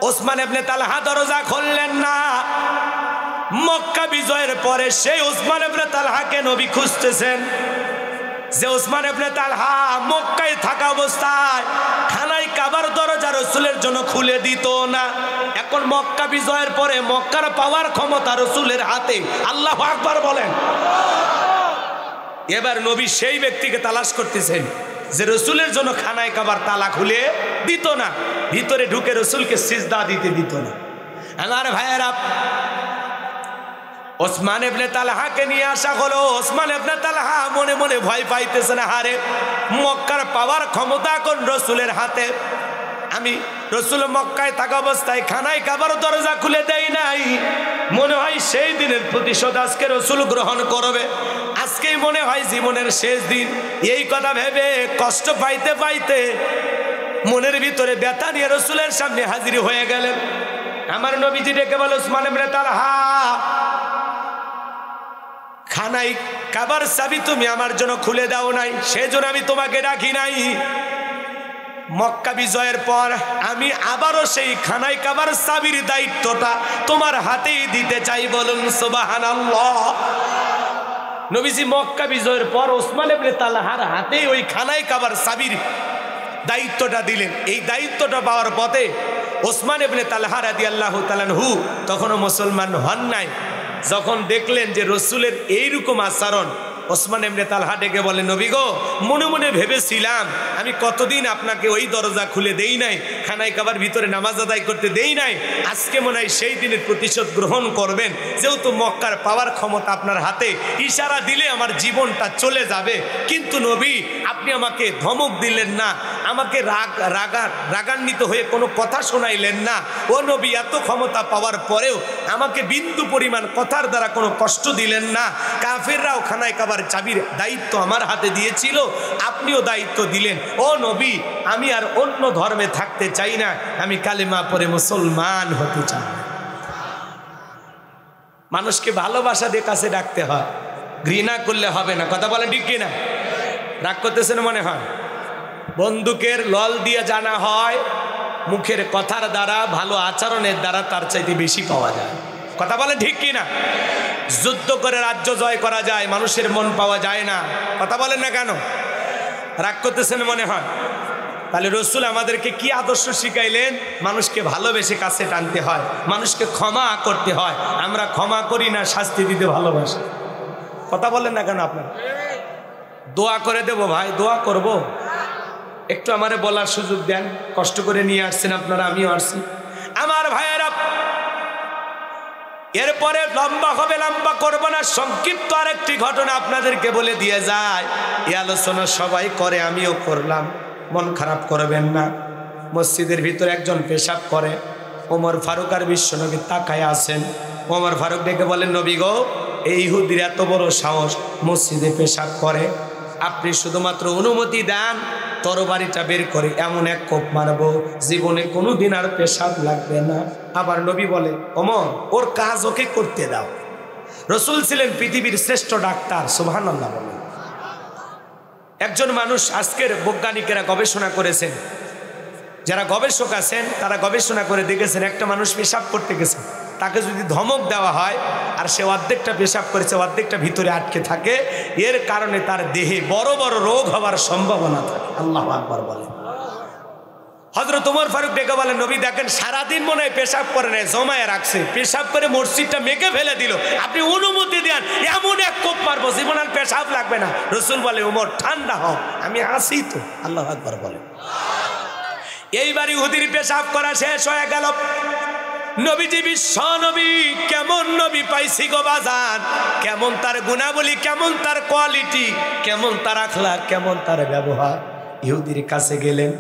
ওসমান ইবনে তালহা দরজা খুললেন না। মক্কা বিজয়ের পরে সেই ওসমান ইবনে তালহাকে নবী খুঁজতেছেন, যে ওসমান ইবনে তালহা মক্কায় থাকা অবস্থায় খানায় কাবার দরজা রাসূলের জন্য খুলে দিত না। এখন মক্কা বিজয়ের পরে মক্কার পাওয়ার ক্ষমতা রাসূলের হাতে। আল্লাহু আকবার বলেন। এবার নবী সেই ব্যক্তিকে তালাশ করতেছেন যে রাসূলের জন্য খানায় কাবার তালা খুলে দিত না, ভিতরে ঢুকে রাসূলকে সিজদা দিতে দিত না। আমার ভাইয়েরা, ওসমান ইবনে তালহাকে নিয়ে আসা হলো। ওসমান ইবনে তালহা মনে মনে ভয় পাইতেছে না, হারে মক্কার পাওয়ার ক্ষমতা এখন রাসূলের হাতে। আমি রাসূল মক্কায় থাকা অবস্থায় খানায় কাবার দরজা খুলে দেই নাই, মনে হয় সেই দিনের প্রতিশোধ আজকে রাসূল গ্রহণ করবে। আজকেই মনে হয় জীবনের শেষ দিন। এই কথা ভেবে কষ্ট পাইতে পাইতে মনের ভিতরে ব্যথা নিয়ে রাসূলের সামনে হাজির হয়ে গেলেন। আমার নবীজি ডেকে বলে, ওসমান ইবনে তালহা, খানায় কাবার চাবি তুমি আমার জন্য খুলে দাও নাই, সেজন্য আমি তোমাকে ডাকি নাই। মক্কা বিজয়ের পর আমি আবারও সেই খানায় কাবার চাবির দায়িত্বটা তোমার হাতেই দিতে চাই, বলুন সুবহানাল্লাহ। নবীজি মক্কা বিজয়ের পর ওসমান ইবনে তালহার হাতে ওই খানায় কাবার চাবির দায়িত্বটা দিলেন। এই দায়িত্বটা পাওয়ার পথে ওসমান ইবনে তালহা রাদিয়াল্লাহু তাআলা আনহু তখনও মুসলমান হন নাই। যখন দেখলেন যে রসুলের এইরকম আচরণ, ওসমান ইবনে তালহা ডেকে বলে, নবী গো, মনে মনে ভেবেছিলাম আমি কতদিন আপনাকে ওই দরজা খুলে দেই নাই, খানায় কাবার ভিতরে নামাজ আদায় করতে দেই নাই, আজকে মনে হয় সেই দিনের প্রতিশোধ গ্রহণ করবেন। যেহেতু মক্কার পাওয়ার ক্ষমতা আপনার হাতে, ইশারা দিলে আমার জীবনটা চলে যাবে। কিন্তু নবী, আপনি আমাকে ধমক দিলেন না, আমাকে রাগান্বিত হয়ে কোনো কথা শোনাইলেন না। ও নবী, এত ক্ষমতা পাওয়ার পরেও আমাকে বিন্দু পরিমাণ কথার দ্বারা কোনো কষ্ট দিলেন না। কাফেররাও খানায় কাবার চাবির দায়িত্ব আমার হাতে দিয়েছিল, আপনিও দায়িত্ব দিলেন। ও নবী, আমি আর অন্য ধর্মে থাকতে চাই না, আমি কালেমা পড়ে মুসলমান হতে চাই। মানুষকে ভালোবাসা দিয়ে কাছে ডাকতে হয়, ঘৃণা করলে হবে না। কথা বলেন ঠিক কিনা? রাগ করতেছেন মনে হয়? বন্দুকের লল দিয়ে জানা হয়, মুখের কথার দ্বারা, ভালো আচরণের দ্বারা তার চাইতে বেশি পাওয়া যায়। কথা বলেন ঠিক কিনা? যুদ্ধ করে রাজ্য জয় করা যায়, মানুষের মন পাওয়া যায় না। কথা বলেন না কেন? রাগ করতেছেন মনে হয়? তাহলে রসুল আমাদেরকে কি আদর্শ শিখাইলেন? মানুষকে ভালোবেসে কাছে টানতে হয়, মানুষকে ক্ষমা করতে হয়। আমরা ক্ষমা করি না, শাস্তি দিতে ভালোবাসি। কথা বলেন না কেন? আপনার দোয়া করে দেব ভাই, দোয়া করব, একটু আমারে বলার সুযোগ দেন। কষ্ট করে নিয়ে আসছেন আপনারা, আমিও আসছি। আমার ভাইয়েরা, এরপরে লম্বা হবে, লম্বা করব না, সংক্ষিপ্ত আরেকটি ঘটনা আপনাদেরকে বলে দিয়ে যায়। এই আলোচনা সবাই করে, আমিও করলাম, মন খারাপ করবেন না। মসজিদের ভিতরে একজন পেশাব করে, ওমর ফারুক আর বিশ্বনবী তাকায় আছেন। ওমর ফারুক ডেকে বলেন, নবী গো, এই ইহুদির এত বড় সাহস, মসজিদে পেশাব করে, আপনি শুধুমাত্র অনুমতি দেন, তরবারিটা বের করে এমন এক কোপ মারব, জীবনে কোনোদিন আর পেশাব লাগবে না। আবার নবী বলে, ওমর, ওর কাজ ওকে করতে দাও। রসুল ছিলেন পৃথিবীর শ্রেষ্ঠ ডাক্তার, সুবহানাল্লাহ বলেন। একজন মানুষ, আজকের বৈজ্ঞানিকেরা গবেষণা করেছেন, যারা গবেষক আছেন তারা গবেষণা করে দেখেছেন, একটা মানুষ পেশাব করতে গেছে, তাকে যদি ধমক দেওয়া হয় আর সে অর্ধেকটা পেশাব করেছে, অর্ধেকটা ভিতরে আটকে থাকে, এর কারণে তার দেহে বড় বড় রোগ হওয়ার সম্ভাবনা থাকে। আল্লাহু আকবার বলেন। হযরত ওমর ফারুক ডেকে বলেন, নবী দেখেন, সারাদিন মনে হয় পেশাব করে নেয়, জমায়ে রাখছে, পেশাব করে মসজিদটা মেকে ফেলে দিল, আপনি অনুমতি দেন, এমন এক কোপ মারবো, জীবন আর পেশাব লাগবে না। রসুল বলে, ওমর ঠান্ডা হও, আমি আসি তো। আল্লাহু আকবার বলেন। এইবার ইহুদির পেশাব করা শেষ হয়ে গেল। নবীজি বিশ্ব নবী, কেমন নবী পাইছি গো বাজান, কেমন তার গুণাবলী, কেমন তার কোয়ালিটি, কেমন তার আখলাক, কেমন তার ব্যবহার। ইহুদির কাছে গেলেন,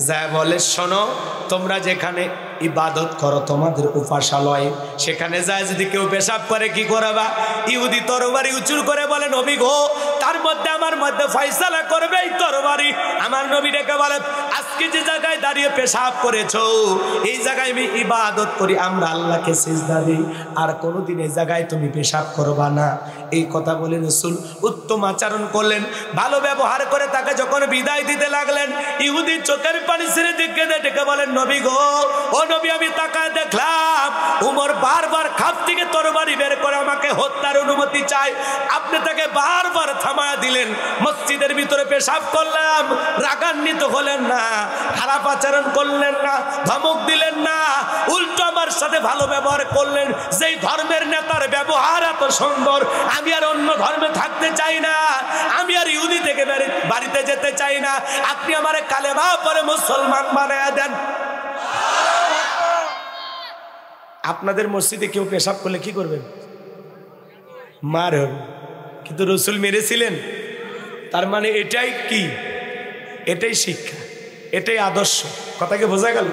যা বলে, শোনো, তোমরা যেখানে ইবাদত করো, তোমাদের উপাসালয়, সেখানে যায় যদি কেউ পেশাব করে কি করবা? ইহুদি তরবারি উঁচু করে বলে, নবী গো, তার মধ্যে আমার মধ্যে ফয়সালা করবে এই তরবারি। আমার নবী ডেকে বলে, আজকে যে জায়গায় দাঁড়িয়ে পেশাব করেছো, এই জায়গায় আমি ইবাদত করি, আমরা আল্লাহকে সিজদা দিই, আর কোনোদিন এই জায়গায় তুমি পেশাব করবা না। এই কথা বলে রাসূল উত্তম আচরণ করলেন, ভালো ব্যবহার করে তাকে যখন বিদায় দিতে লাগলেন, ইহুদি চোখের পানি ছেড়ে ডেকে বলেন, নবী গো, ও নবী, আমি তাকায় দেখলাম উমর বারবার খাপ থেকে তরবারি বের করে আমাকে হত্যার অনুমতি চাই, আপনি তাকে বারবার থামায়া দিলেন, মসজিদের ভিতরে পেশাব করলাম, রাগান্বিত হলেন না, খারাপ আচরণ করলেন না, ধমক দিলেন না, উল্টো আমার সাথে ভালো ব্যবহার করলেন। যেই ধর্মের নেতার ব্যবহার এত সুন্দর, আমি আর অন্য ধর্মে থাকতে চাই না, আমি আর ইহুদি থেকে বাড়িতে যেতে চাই না, আপনি আমার কালেমা পড়ে মুসলমান বানায়া দেন। আপনাদের মসজিদে কেউ পেশাব করলে কি করবেন? মার হবে। কিন্তু রসুল মেরেছিলেন। তার মানে এটাই কি? এটাই শিক্ষা, এটাই আদর্শ। কথাকে বোঝা গেল?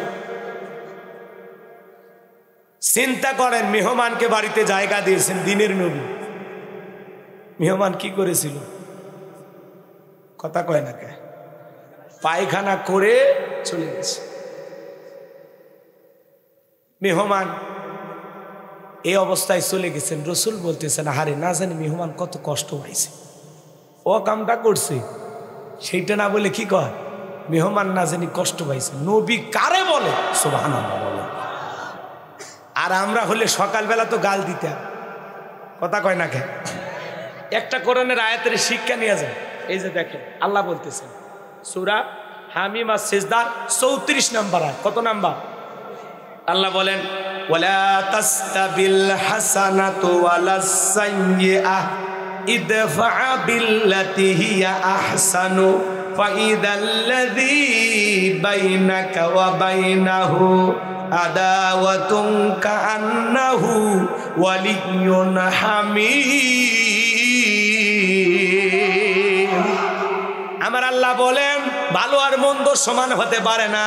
চিন্তা করেন, মেহমানকে বাড়িতে জায়গা দিয়েছেন দিনের নবী, মেহমান কি করেছিল? কথা কয় না কে? পায়খানা করে চলে গেছে। মেহমান এই অবস্থায় চলে গেছেন। রসুল বলতেছেন, আহারে না জানি মেহমান কত কষ্ট পাইছে, ও কামটা করছে সেইটা না বলে কি কয়, মেহমান না জানি কষ্ট পাইছে। নবী কারে বলে? সুবহানাল্লাহ বলে। আর আমরা হলে সকালবেলা তো গাল দিতাম, কথা কয় না কেন? একটা কোরআনের আয়াতের শিক্ষা নিয়ে যায়। এই যে দেখেন আল্লাহ বলতেছেন সূরা হামিম আর সিজদার 34 নাম্বার আয়াত। কত নাম্বার? আল্লাহ বলেন, ওয়ালা তাস্তাবিল হাসানাতু ওয়ালাস সাইয়্যিআহ ইদফা বিল্লাতি হিয়া আহসানু ফাইদাল্লাযী বাইনাকা ওয়া বাইনাহু আদাওয়াতুন কাআন্নাহু ওয়ালিয়্যুন হামীম। আমার আল্লাহ বলেন, ভালো আর মন্দ সমান হতে পারে না।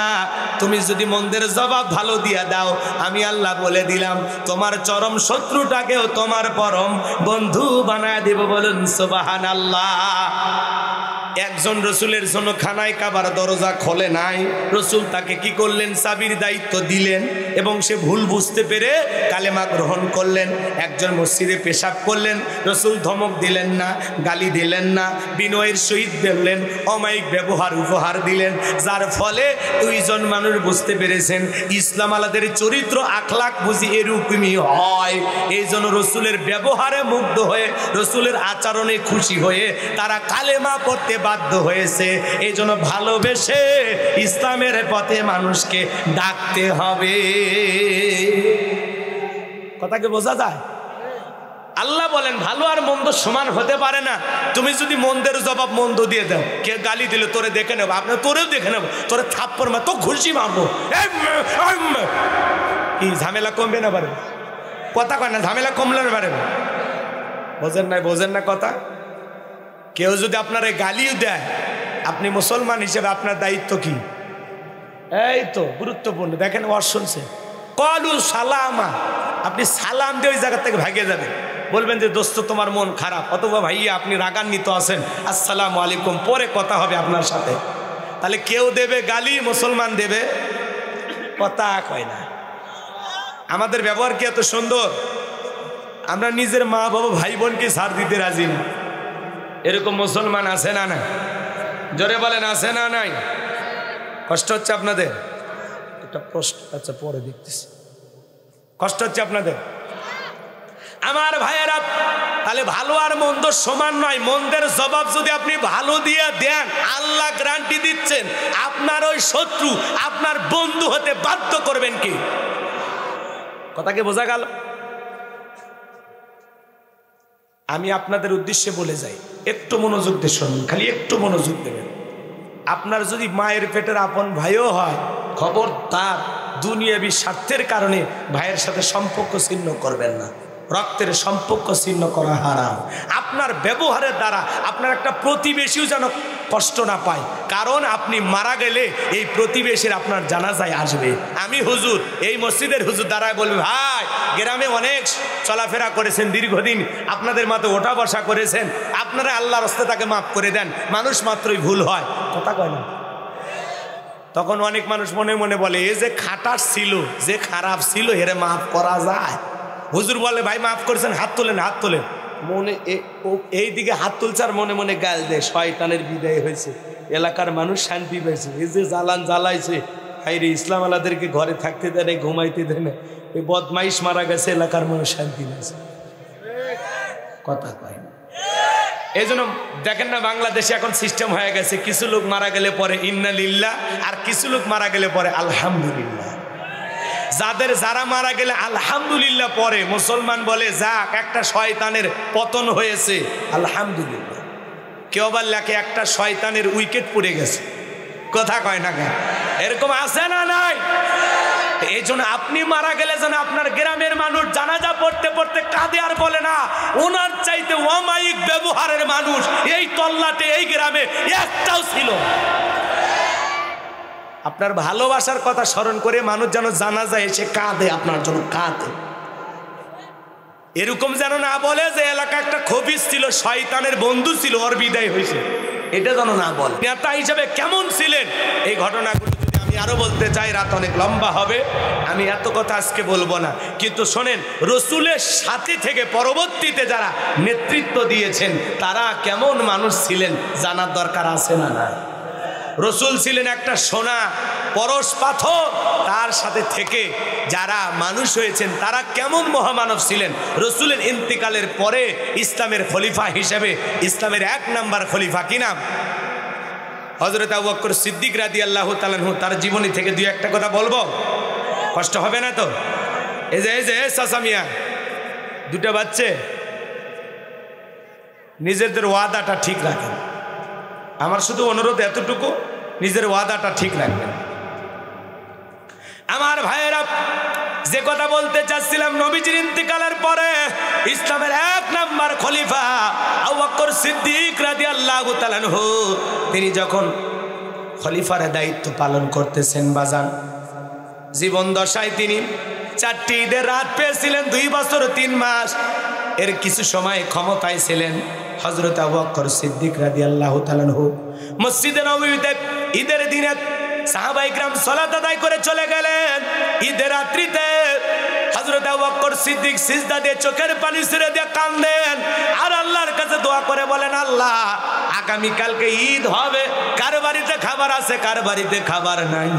তুমি যদি মন্দের জবাব ভালো দিয়া দাও, আমি আল্লাহ বলে দিলাম তোমার চরম শত্রুটাকেও তোমার পরম বন্ধু বানায় দেব। বলুন সুবহানাল্লাহ। একজন রসুলের জন্য খানায় কাবার দরজা খোলে নাই, রসুল তাকে কি করলেন? চাবির দায়িত্ব দিলেন এবং সে ভুল বুঝতে পেরে কালেমা গ্রহণ করলেন। একজন মসজিদে পেশাব করলেন, রসুল ধমক দিলেন না, গালি দিলেন না, বিনয়ের সহিত বললেন, অমায়িক ব্যবহার উপহার দিলেন, যার ফলে দুইজন মানুষ বুঝতে পেরেছেন ইসলাম আলাদের চরিত্র আখলাক বুঝি এরকমই হয়। এই জন্য রসুলের ব্যবহারে মুগ্ধ হয়ে, রসুলের আচরণে খুশি হয়ে তারা কালেমা পড়তে বাধ্য হয়েছে। এই জন্য ভালোবেসে ইসলামের পথে মানুষকে ডাকতে হবে। কথাকে বোঝা যায়? আল্লাহ বলেন ভালো আর মন্দ সমান হতে পারে না। তুমি যদি মন্দের জবাব মন্দ দিয়ে দাও, কে গালি দিলে তোরে দেখে নেবো, আপনি তোরেও দেখে নেবো, তোরে থাপ্পড় মার, তো ঘুষি মারবো, কি ঝামেলা কমবে না পারে? কথা কয় না, ঝামেলা কমলে না পারে? বোঝেন না? বোঝেন না কথা? কেউ যদি আপনার গালিও দেয়, আপনি মুসলমান হিসেবে আপনার দায়িত্ব কি? এই তো গুরুত্বপূর্ণ। দেখেন ওয়াজ শুনছে, কলু সালামা, আপনি সালাম দিয়ে ওই জায়গা থেকে ভাগে যাবেন। বলবেন যে দোস্ত তোমার মন খারাপ, অথবা ভাইয়া আপনি রাগান্বিত আছেন, আসসালামু আলাইকুম, পরে কথা হবে আপনার সাথে। তাহলে কেউ দেবে গালি, মুসলমান দেবে কথা কয় না। আমাদের ব্যবহার কি এত সুন্দর? আমরা নিজের মা বাবা ভাই বোনকে ছাড় দিতে রাজি না। এরকম মুসলমান আছে না? না জোরে বলেন, আছে না নাই? কষ্ট হচ্ছে আপনাদের? একটা প্রশ্ন, আচ্ছা পরে দেখতেছি। কষ্ট হচ্ছে আপনাদের? আমার ভাইয়েরা, তাহলে ভালো আর মন্দ সমান নয়। মন্দের জবাব যদি আপনি ভালো দিয়ে দেন, আল্লাহ গ্যারান্টি দিচ্ছেন আপনার ওই শত্রু আপনার বন্ধু হতে বাধ্য করবেন। কি কথা কি বোঝা গেল? আমি আপনাদের উদ্দেশ্যে বলে যাই, একটু মনোযোগ দিয়ে শুনুন, খালি একটু মনোযোগ দেবেন। আপনার যদি মায়ের পেটের আপন ভাইও হয়, খবরদার দুনিয়াবি স্বার্থের কারণে ভাইয়ের সাথে সম্পর্ক ছিন্ন করবেন না। রক্তের সম্পর্ক ছিন্ন করা হারাম। আপনার ব্যবহারের দ্বারা আপনার একটা প্রতিবেশীও যেন কষ্ট না পায়, কারণ আপনি মারা গেলে এই প্রতিবেশীর আপনার জানাজায় আসবে। আমি হুজুর, এই মসজিদের হুজুর দ্বারাই বলবে, ভাই গ্রামে অনেক চলাফেরা করেছেন দীর্ঘদিন, আপনাদের মতো ওঠা বসা করেছেন, আপনারা আল্লাহর রাস্তায় তাকে মাফ করে দেন। মানুষ মাত্রই ভুল হয়, কথা কয় না? তখন অনেক মানুষ মনে মনে বলে, এ যে খাটাস ছিল, যে খারাপ ছিল, এরে মাফ করা যায়? হুজুর বলে, ভাই মাফ করেছেন, হাত তোলেন, হাত তোলেন। মনে এই দিকে হাত তুলছে আর মনে মনে গাল দেয়, শয়তানের বিদায় হয়েছে, এলাকার মানুষ শান্তি পেয়েছে। এই যে জ্বালান জ্বালাইছে, হাইরে ইসলাম আলাদেরকে ঘরে থাকতে দেয় না, ঘুমাইতে দেয় না, এই বদমাইশ মারা গেছে, এলাকার মানুষ শান্তি পেয়েছে। কথা কয় না? এই জন্য দেখেন না, বাংলাদেশে এখন সিস্টেম হয়ে গেছে, কিছু লোক মারা গেলে পরে ইন্না লিল্লাহ, আর কিছু লোক মারা গেলে পরে আলহামদুলিল্লাহ। যারা মারা গেলে আলহামদুলিল্লাহ পরে, মুসলমান বলে যাক একটা শয়তানের পতন হয়েছে, আলহামদুলিল্লাহ। কেউ আবার লেখে একটা শয়তানের উইকেট পড়ে গেছে। কথা কয় না কেন? এরকম আছে না নাই? এই জন্য আপনি মারা গেলে যেন আপনার গ্রামের মানুষ জানাজা পড়তে পড়তে কাঁদে আর বলে না, ওনার চাইতে অমায়িক ব্যবহারের মানুষ এই তল্লাটে এই গ্রামে একটাও ছিল। আপনার ভালোবাসার কথা স্মরণ করে মানুষ যেন জানাজায় এসে কাঁদে, আপনার জন্য কাঁদে। এরকম যেন না বলে যে এলাকা একটা খবিস ছিল, শয়তানের বন্ধু ছিল, ওর বিদায় হয়েছে, এটা যেন না বলে। নেতা হিসেবে কেমন ছিলেন, এই ঘটনাগুলো যদি আমি আরো বলতে চাই, রাত অনেক লম্বা হবে, আমি এত কথা আজকে বলবো না। কিন্তু শোনেন, রসুলের সাথে থেকে পরবর্তীতে যারা নেতৃত্ব দিয়েছেন তারা কেমন মানুষ ছিলেন জানার দরকার আছে না? না, রসুল ছিলেন একটা সোনা পরশ পাথর, তার সাথে থেকে যারা মানুষ হয়েছেন তারা কেমন মহামানব ছিলেন। রসুলের ইন্তিকালের পরে ইসলামের খলিফা হিসেবে, ইসলামের 1 নাম্বার খলিফা কি নাম? হযরত আবু বকর সিদ্দিক রাদিয়াল্লাহু তাআলা আনহু। তার জীবনী থেকে 2-1টা কথা বলবো, কষ্ট হবে না তো? এই যে চাচা মিয়া, 2টা বাচ্চা, নিজেদের ওয়াদাটা ঠিক রাখেন। আমার শুধু অনুরোধ এতটুকু, নিজের ওয়াদাটা ঠিক রাখবেন। আমার ভাইয়েরা, যে কথা বলতে চাচ্ছিলাম, নবীজির ইন্তিকালের পরে ইসলামের 1 নাম্বার খলিফা আবু বকর সিদ্দিক রাদিয়াল্লাহু তাআলা আনহু, তিনি যখন খলিফার দায়িত্ব পালন করতেছেন বাজান, জীবন দশায় তিনি 4টি ঈদের রাত পেয়েছিলেন, 2 বছর 3 মাস। এর কিছু সময় ক্ষমতায় ছিলেন হযরত আবু বকর সিদ্দিক রাদিয়াল্লাহু তাআলা আনহু। মসজিদে নববীতে ঈদের দিনে সাহাবায়ে কিরাম সালাত আদায় করে চলে গেলেন। ঈদের রাত্রিতে হযরত আবু বকর সিদ্দিক সিজদা দিয়ে চোখের পানি ছেড়ে দিয়ে কাঁদেন আর আল্লাহর কাছে দোয়া করে বলেন, আল্লাহ, আগামী কালকে ঈদ হবে, কার বাড়িতে খাবার আছে, কার বাড়িতে খাবার নাই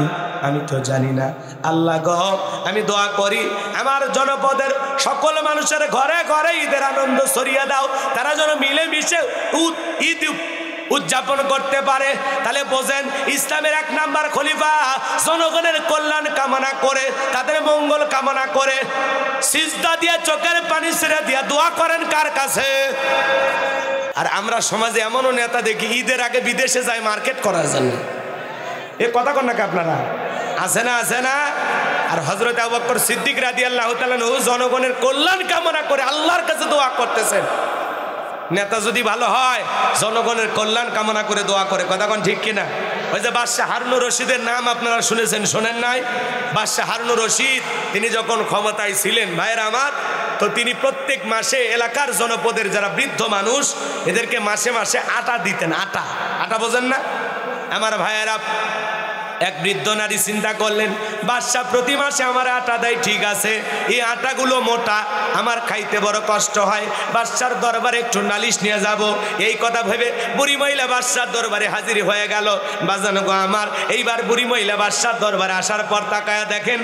আমি তো জানি না। আল্লাহ গো, আমি দোয়া করি আমার জনপদের সকল মানুষের ঘরে ঘরে ঈদের আনন্দ ছড়িয়ে দাও, তারা যেন মিলেমিশে ঈদ উদযাপন করতে পারে। তাহলে বোঝেন, ইসলামের 1 নাম্বার খলিফা জনগণের কল্যাণ কামনা করে, তাদের মঙ্গল কামনা করে সিজদা দিয়ে চোখের পানি ছেড়ে দিয়ে দোয়া করেন কার কাছে? আর আমরা সমাজে এমনও নেতা দেখি ঈদের আগে বিদেশে যায় মার্কেট করার জন্য। এ কথা কন নাকি আপনারা? আছে না? আছে না? আর হযরত আবু বকর সিদ্দিক রাদিয়াল্লাহু তাআলা আনহু জনগণের কল্যাণ কামনা করে আল্লাহর কাছে দোয়া করতেছেন। নেতা যদি ভালো হয়, জনগণের কল্যাণ কামনা করে দোয়া করে। কথা কোন ঠিক কিনা? ওই যে বাদশাহ হারুনুর রশিদের নাম আপনারা শুনেছেন, শোনেন নাই? বাদশাহ হারুনুর রশিদ তিনি যখন ক্ষমতায় ছিলেন ভাইয়েরা আমার, তো তিনি প্রত্যেক মাসে এলাকার জনপদের যারা বৃদ্ধ মানুষ এদেরকে মাসে মাসে আটা দিতেন। আটা বোঝেন না আমার ভাইয়েরা? এক বৃদ্ধ নারী চিন্তা করলেন, বাদশাহ প্রতি মাসে আমার আটা দেয়, ঠিক আছে, এই আটাগুলো মোটা, আমার খাইতে বড় কষ্ট হয়, বাদশার দরবারে একটু নালিশ নিয়ে যাব। এই কথা ভেবে বুড়ি মহিলা বাদশার দরবারে হাজির হয়ে গেল। বাজানো গো আমার, এইবার বুড়ি মহিলা বাদশার দরবারে আসার পর তাকায়া দেখেন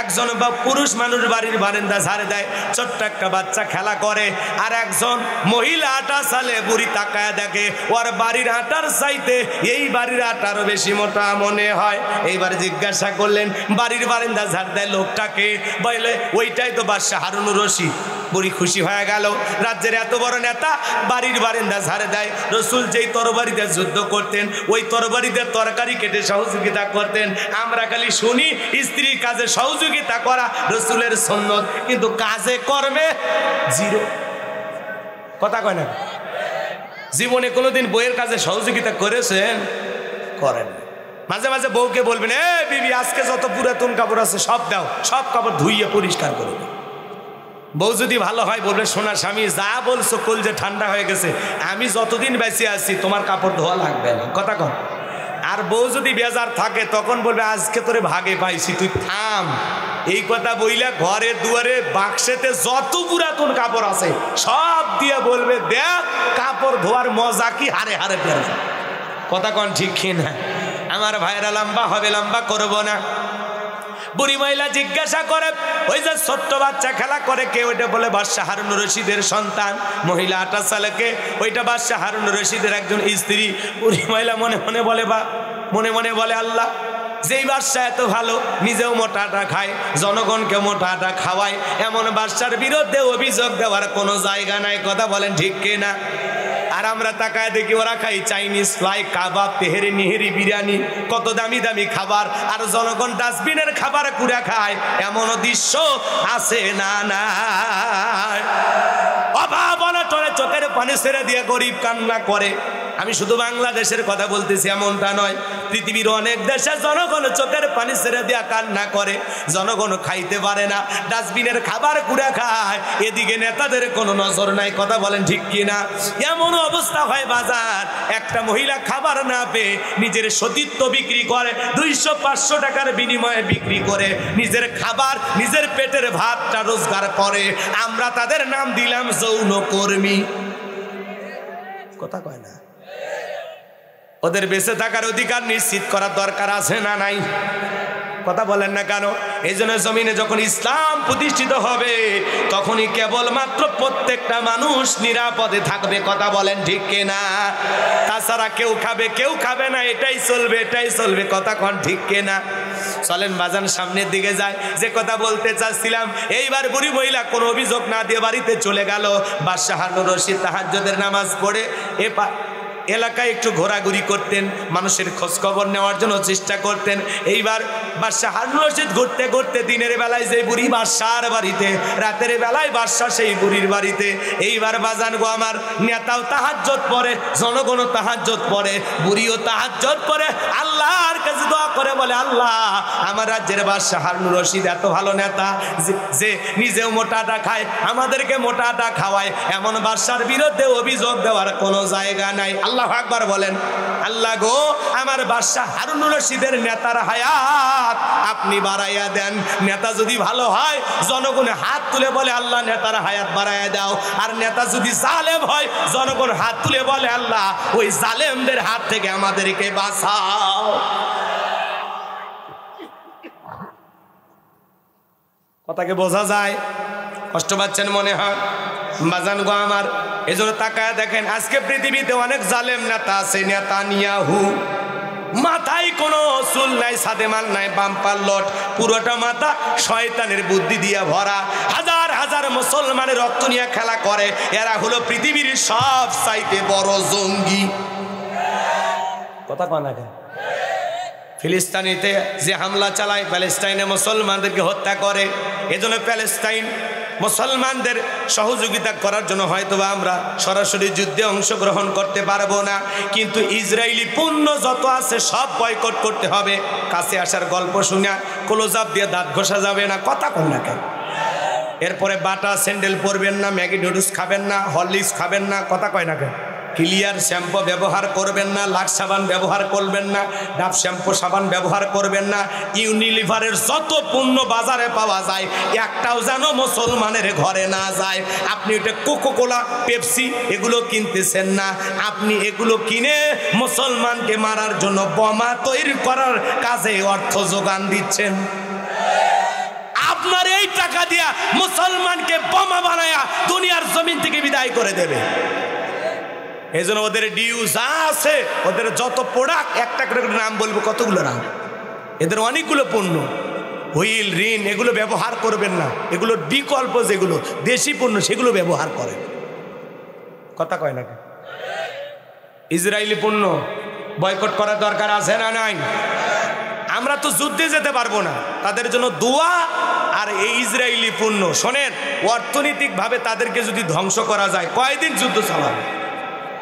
একজন পুরুষ মানুষ বাড়ির বারান্দা ঝাড়ে দেয়, ছোট্ট একটা বাচ্চা খেলা করে, আর একজন মহিলা আটা চালে। বুড়ি তাকায়া দেখে ওর বাড়ির আটার চাইতে এই বাড়ির আটারও বেশি মোটা মনে হয়। এইবার জিজ্ঞাসা করলেন বাড়ির বারান্দা ঝাড় দেয় লোকটাকে, বলে ওইটাই তো বাদশাহ হারুনুর রশিদ। বুড়ি খুশি হয়ে গেল, রাজ্যের এত বড় নেতা বাড়ির বারান্দা ঝাড়ে দেয়। রসুল যেই তরবারিতে যুদ্ধ করতেন ওই তরবারিতে তরকারি কেটে সহযোগিতা করতেন। আমরা খালি শুনি স্ত্রীর কাজে সহযোগিতা করা রসুলের সুন্নত, কিন্তু কাজে কর্মে জিরো। কথা কয় না? জীবনে কোনোদিন বইয়ের কাজে সহযোগিতা করেছেন? করেন। মাঝে মাঝে বউকে বলবেন, এ বিবি, আজকে যত পুরাতন কাপড় আছে সব দাও, সব কাপড় ধুইয়ে পরিষ্কার করে দাও। বউ যদি ভালো হয় বলবে, সোনা স্বামী, যা বলছো কলজে ঠান্ডা হয়ে গেছে, আমি যতদিন বেঁচে আছি তোমার কাপড় ধোয়া লাগবে না। কথা কন। আর বউ যদি বেজার থাকে তখন বলবে, আজকে তোরে ভাগে পাইছি, তুই থাম। এই কথা বইলা ঘরে দুয়ারে বাক্সেতে যত পুরাতন কাপড় আছে সব দিয়ে বলবে, দেখ কাপড় ধোয়ার মজা কি হারে হারে পেয়ে। কথা কন ঠিক কিনা? আমার ভাইরা লম্বা হবে, লম্বা করব না। বুড়ি মহিলা জিজ্ঞাসা করে, ওই যে ছোট্ট বাচ্চা খেলা করে কে? ওইটা বলে বাদশাহ হারুনুর রশিদের সন্তান। মহিলা আটা চালকে, ওইটা বাদশাহ হারুনুর রশিদের একজন স্ত্রী। বুড়ি মহিলা মনে মনে বলে আল্লাহ, যেই বাদশাহ এত ভালো, নিজেও মোটা আটা খায়, জনগণকে মোটা আটা খাওয়ায়, এমন বাদশার বিরুদ্ধে অভিযোগ দেওয়ার কোনো জায়গা নাই। কথা বলেন ঠিক কিনা? আর আমরা তাকায় দেখি ওরা খাই চাইনিজ ফ্রাই, কাবাব, তেহেরি, নিহেরি, বিরিয়ানি, কত দামি দামি খাবার, আর জনগণ ডাস্টবিনের খাবার কুড়া খায়। এমনও দৃশ্য আছে না? না, অভাব অনটনে চোখের পানি ছেড়ে দিয়ে গরিব কান্না করে। আমি শুধু বাংলাদেশের কথা বলতেছি এমনটা নয়, পৃথিবীর অনেক দেশে জনগণ চোখের পানি ছেড়ে দেয়া কান্না করে, জনগণ খাইতে পারে না, ডাস্টবিনের খাবার কুড়া খায়, এদিকে নেতাদের কোনো নজর নাই। কথা বলেন ঠিক কিনা? এমন অবস্থা হয় বাজার, একটা মহিলা খাবার না পেয়ে নিজের সতীত্ব বিক্রি করে, 200-500 টাকার বিনিময়ে বিক্রি করে নিজের খাবার, নিজের পেটের ভাতটা রোজগার করে। আমরা তাদের নাম দিলাম যৌনকর্মী। কথা কয় না? ওদের বেঁচে থাকার অধিকার নিশ্চিত করার দরকার আছে না নাই? কথা বলেন না কেন? এই জন্য জমিনে যখন ইসলাম প্রতিষ্ঠিত হবে তখনই কেবলমাত্র প্রত্যেকটা মানুষ নিরাপদে থাকবে। কথা বলেন ঠিক কিনা? তাছাড়া কেউ খাবে কেউ খাবে না, এটাই চলবে এটাই চলবে। কথা কন ঠিক কিনা? চলেন বাজান সামনের দিকে যায়। যে কথা বলতে চাচ্ছিলাম, এইবার বুড়ি মহিলা কোনো অভিযোগ না দিয়ে বাড়িতে চলে গেল। বাদশাহ হারুন রশিদ তাহাজ্জুদের নামাজ পড়ে এলাকায় একটু ঘোরাঘুরি করতেন, মানুষের খোঁজ খবর নেওয়ার জন্য চেষ্টা করতেন। এইবার বাদশাহ হারুন রশিদ ঘুরতে ঘুরতে দিনের বেলায় যে বুড়ি বাদশার বাড়িতে, রাতের বেলায় বাদশাহ সেই বুড়ির বাড়িতে। এইবার বাজান গো আমার, নেতাও তাহাজ্জুদ পড়ে, জনগণও তাহাজ্জুদ পড়ে, বুড়িও তাহাজ্জুদ পড়ে, আল্লাহর কাছে দোয়া করে বলে, আল্লাহ আমার রাজ্যের বাদশাহ হারুন রশিদ এত ভালো নেতা যে নিজেও মোটাটা খায়, আমাদেরকে মোটাটা খাওয়ায়, এমন বাদশার বিরুদ্ধে অভিযোগ দেওয়ার কোনো জায়গা নাই। আল্লাহু আকবার বলেন। আল্লাহ গো আমার বাদশাহ হারুন রশিদের নেতার হায়াত আপনি বাড়াইয়া দেন। নেতা যদি ভালো হয় জনগণ হাত তুলে বলে, আল্লাহ নেতার হায়াত বাড়াইয়া দাও। আর নেতা যদি জালেম হয় জনগণ হাত তুলে বলে, আল্লাহ ওই জালেমদের হাত থেকে আমাদেরকে বাঁচাও। কথাকে বোঝা যায়? কষ্ট পাচ্ছেন মনে হয়? বাজান গো আমার, এই জন্য তাকায় দেখেন আজকে পৃথিবীতে অনেক জালেম নেতা আছে। নেতানিয়াহু, মাথায় কোনো চুল নাই, সাদেমান নাই, বাম্পার লট, পুরোটা মাথা শয়তানের বুদ্ধি দিয়া ভরা। হাজার হাজার মুসলমানের রক্ত নিয়ে খেলা করে। এরা হলো পৃথিবীর সব চাইতে বড় জঙ্গি। কথা কয় না কেন? ফিলিস্তিনিতে যে হামলা চালায়, প্যালেস্টাইনে মুসলমানদেরকে হত্যা করে, এজন্য প্যালেস্টাইন মুসলমানদের সহযোগিতা করার জন্য হয়তোবা আমরা সরাসরি যুদ্ধে অংশগ্রহণ করতে পারবো না, কিন্তু ইসরায়েলি পণ্য যত আছে সব বয়কট করতে হবে। কাছে আসার গল্প শুনে ক্লোজআপ দিয়ে দাঁত ঘষা যাবে না। কথা কন না কেন? এরপরে বাটা স্যান্ডেল পরবেন না, ম্যাগি নুডলস খাবেন না, হরলিক্স খাবেন না। কথা কয় না কেন? ক্লিয়ার শ্যাম্পু ব্যবহার করবেন না, লাক্স সাবান ব্যবহার করবেন না, ডাব শ্যাম্পু সাবান ব্যবহার করবেন না। ইউনিলিভারের যত পণ্য বাজারে পাওয়া যায় একটাও যেন মুসলমানের ঘরে না যায়। আপনি ওটা কোকোকোলা, পেপসি এগুলো কিনতেছেন না, আপনি এগুলো কিনে মুসলমানকে মারার জন্য বোমা তৈরি করার কাজে অর্থ যোগান দিচ্ছেন। আপনার এই টাকা দিয়া মুসলমানকে বোমা বানায়া দুনিয়ার জমিন থেকে বিদায় করে দেবে। এই জন্য ওদের ডিউ যা আছে, ওদের যত প্রোডাক্ট, একটা করে নাম বলবো, কতগুলো নাম, এদের অনেকগুলো পণ্য, হুইল, ঋণ এগুলো ব্যবহার করবেন না। এগুলোর বিকল্প যেগুলো দেশি পণ্য সেগুলো ব্যবহার করেন। কথা কয় না? ইসরায়েলি পণ্য বয়কট করার দরকার আছে না নাই? আমরা তো যুদ্ধে যেতে পারবো না, তাদের জন্য দোয়া আর এই ইসরায়েলি পণ্য। শোনেন, অর্থনৈতিকভাবে তাদেরকে যদি ধ্বংস করা যায় কয়দিন যুদ্ধ চালাবে?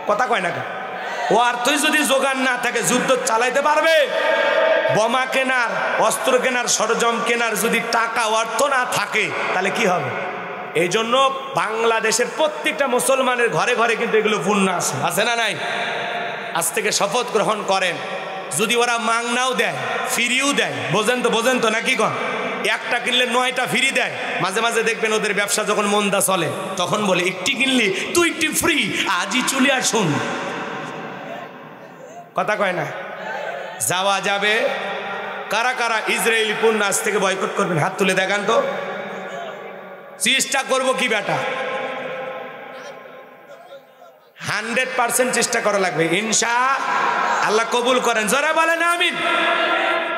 কথা কয় না কেন? ও অর্থই যদি যোগান না থাকে যুদ্ধ চালাইতে পারবে? বোমা কেনার, অস্ত্র কেনার, সরঞ্জাম কেনার যদি টাকা অর্থ না থাকে তাহলে কি হবে? এই জন্য বাংলাদেশের প্রত্যেকটা মুসলমানের ঘরে ঘরে কিন্তু এগুলো পণ্য আছে, আছে না নাই? আজ থেকে শপথ গ্রহণ করেন, যদি ওরা মাংনাও দেয়, ফ্রিও দেয়, বোঝেন তো নাকি কন? একটা কিনলে 9টা ফ্রি দেয়। মাঝে মাঝে দেখবেন ওদের ব্যবসা যখন মন্দা চলে তখন বলে একটি কিনলি 2টি ফ্রি, আজই চলে আসুন। কথা কয় না? যাওয়া যাবে। কারা কারা ইসরায়েলি পণ্য আজ থেকে বয়কট করবেন? হাত তুলে দেখান তো। চেষ্টা করবো কি বেটা, 100% চেষ্টা করা লাগবে। ইনশাআল্লাহ কবুল করেন, জোরে বলেন আমিন।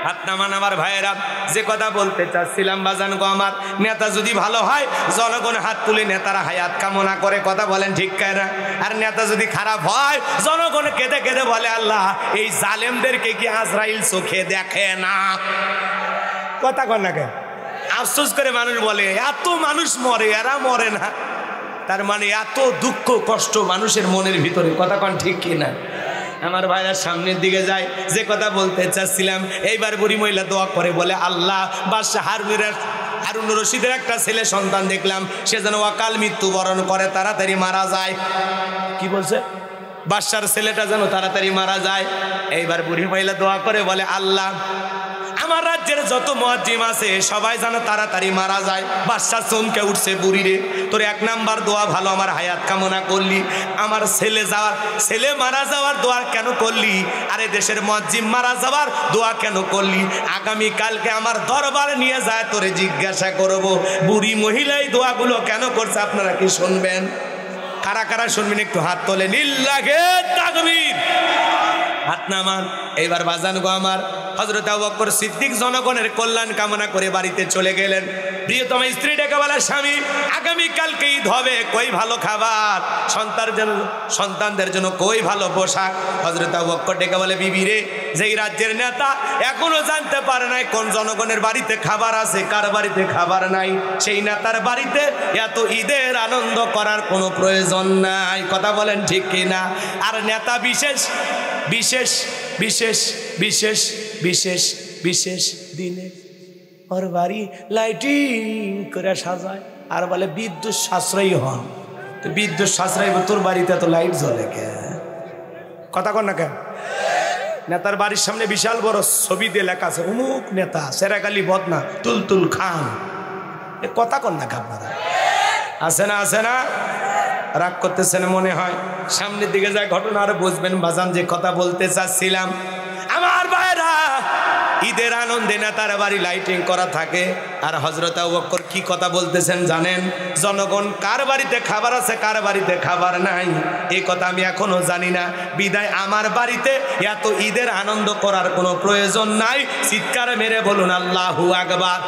হাত নামান আমার ভাইয়েরা। যে কথা বলতে চাচ্ছিলাম বাজান গো আমার, নেতা যদি ভালো হয় জনগণ হাত তুলে নেতারা হায়াত কামনা করে। কথা বলেন ঠিক না? আর নেতা যদি খারাপ হয় জনগণ কেঁদে কেঁদে বলে, আল্লাহ এই জালেমদেরকে কি আজরাইল চোখে দেখে না? কথা কন না কেন? আফসোস করে মানুষ বলে এত মানুষ মরে, এরা মরে না। তার মানে এত দুঃখ কষ্ট মানুষের মনের ভিতরে। কথা কন ঠিক কিনা? আমার ভাইরা সামনের দিকে যায়, যে কথা বলতে চাচ্ছিলাম, এইবার বুড়ি মহিলা দোয়া করে বলে, আল্লাহ বাদশাহ হারুন রশিদের একটা ছেলে সন্তান দেখলাম, সে যেন অকাল মৃত্যুবরণ করে, তাড়াতাড়ি মারা যায়। কি বলছে? বাদশার ছেলেটা যেন তাড়াতাড়ি মারা যায়। এইবার বুড়ি মহিলা দোয়া করে বলে, আল্লাহ আমার রাজ্যের যত মুয়াজ্জিম আছে সবাই যেন তাড়াতাড়ি মারা যায়। বাদশা চমকে উঠছে, বুড়ি রে, তোর 1 নাম্বার দোয়া ভালো, আমার হায়াত কামনা করলি, আমার ছেলে মারা যাওয়ার দোয়া কেন করলি? আরে দেশের মুয়াজ্জিম মারা যাওয়ার দোয়া কেন করলি? আগামী কালকে আমার দরবারে নিয়ে যায় তোরে জিজ্ঞাসা করব বুড়ি মহিলা এই দোয়াগুলো কেন করছে। আপনারা কি শুনবেন? কারা কারা শুনবেন একটু হাত তোলেন। লিল্লাহে তাকবীর। হাত নামান। এইবার বাজান গো আমার, হযরত আবু বকর সিদ্দিক জনগণের কল্যাণ কামনা করে বাড়িতে চলে গেলেন। প্রিয়তম স্ত্রী ডেকে বলে, স্বামী আগামী কালকে ঈদ হবে, কই ভালো খাবার, সন্তানদের জন্য কই ভালো পোশাক। হযরত আবু বকর ডেকে বলে, বিবি রে, যেই রাজ্যের নেতা এখনো জানতে পারে নাই কোন জনগণের বাড়িতে খাবার আছে, কার বাড়িতে খাবার নাই, সেই নেতার বাড়িতে এত ঈদের আনন্দ করার কোনো প্রয়োজন নাই। কথা বলেন ঠিক কিনা? আর নেতা বিশেষ বিশেষ বিশেষ বিশেষ বিশেষ বিশেষ দিনে ওর বাড়ি লাইটিং করে সাজায় আর বলে বিদ্যুৎ সাশ্রয়ী হন। তো বিদ্যুৎ সাশ্রয়ী, তোর বাড়িতে তো লাইট জ্বলে কে? কথা কন না কেন? নেতার বাড়ির সামনে বিশাল বড় ছবি দিয়ে লেখা আছে অমুক নেতা সেরাকালি বদনা তুলতুল খান। এ কথা কন না আপনারা? আছে না? আছে না? রাগ করতেছেন মনে হয়। সামনের দিকে যায় ঘটনা আর বুঝবেন বাজান যে কথা বলতে চাচ্ছিলাম। আমার ভাইরা, ঈদের আনন্দে নেতার বাড়ি লাইটিং করা থাকে, আর হযরত আবু বকর কি কথা বলতেছেন জানেন? জনগণ কার বাড়িতে খাবার আছে, কার বাড়িতে খাবার নাই, এই কথা আমি এখনো জানি না। বিদায় আমার বাড়িতে এত ঈদের আনন্দ করার কোনো প্রয়োজন নাই। চিৎকার মেরে বলুন আল্লাহু আকবার।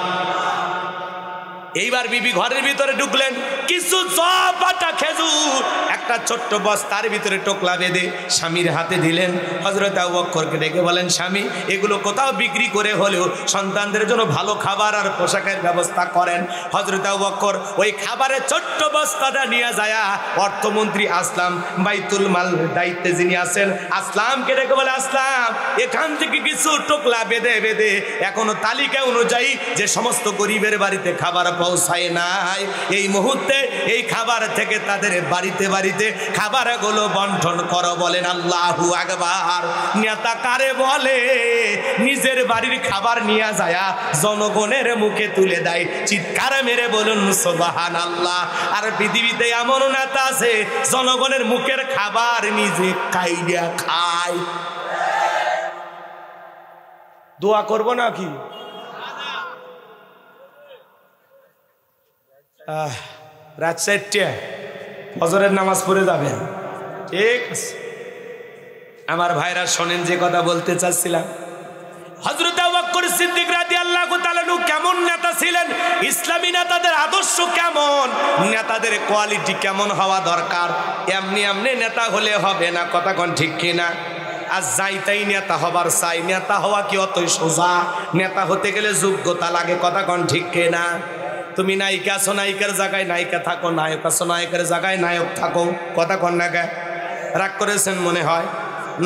এইবার বিবি ঘরের ভিতরে ঢুকলেন, কিছু জব বাটা খেজুর একটা ছোট্ট বস্তার ভিতরে টোকলা বেঁধে স্বামীর হাতে দিলেন। হযরত আবু বকরকে ডেকে বলেন, স্বামী এগুলো কোথাও বিক্রি করে হলেও সন্তানদের জন্য ভালো খাবার আর পোশাকের ব্যবস্থা করেন। হযরত আবু বকর ওই খাবারের ছোট্ট বস্তাটা নিয়ে যায় অর্থমন্ত্রী আসলাম, বাইতুল মাল দায়িত্বে যিনি আছেন, আসলামকে ডেকে বলে, আসলাম এখান থেকে কিছু টোকলা বেঁধে বেঁধে এখনো তালিকা অনুযায়ী যে সমস্ত গরিবের বাড়িতে খাবার পৌঁছায় নাই, এই মুহূর্তে এই খাবার থেকে তাদের বাড়িতে বাড়িতে খাবারগুলো বন্টন করো। বলেন আল্লাহু আকবার। নেতা কারে বলে? নিজের বাড়ির খাবার নিয়ে যায় জনগণের মুখে তুলে দেয়। চিৎকার মেরে বলুন সুবহানাল্লাহ। আর পৃথিবীতে এমন নেতা আছে জনগণের মুখের খাবার নিজে খাইয়া খায়। দোয়া করবো নাকি? রাত 4টায় ফজরের নামাজ পড়ে যাবেন, ঠিক আছে? আমার ভাইরা শোনেন যে কথা বলতে চাচ্ছিলাম। হযরত আবু বকর সিদ্দিক রাদিয়াল্লাহু তাআলা কেমন নেতা ছিলেন, ইসলামী নেতাদের আদর্শ কেমন, নেতাদের কোয়ালিটি কেমন হওয়া দরকার। এমনি এমনি নেতা হলে হবে না, কথা কোন ঠিক কিনা? আর যাইতাই নেতা হবার চাই, নেতা হওয়া কি অতই সোজা? নেতা হতে গেলে যোগ্যতা লাগে, কথা কোন ঠিক কিনা? তুমি নায়িকা আছো, নায়িকার জায়গায় নায়িকা থাকো, নায়ক আছো, নায়কের জায়গায় নায়ক থাকো, কথা কন না গে? রাগ করেছেন মনে হয়।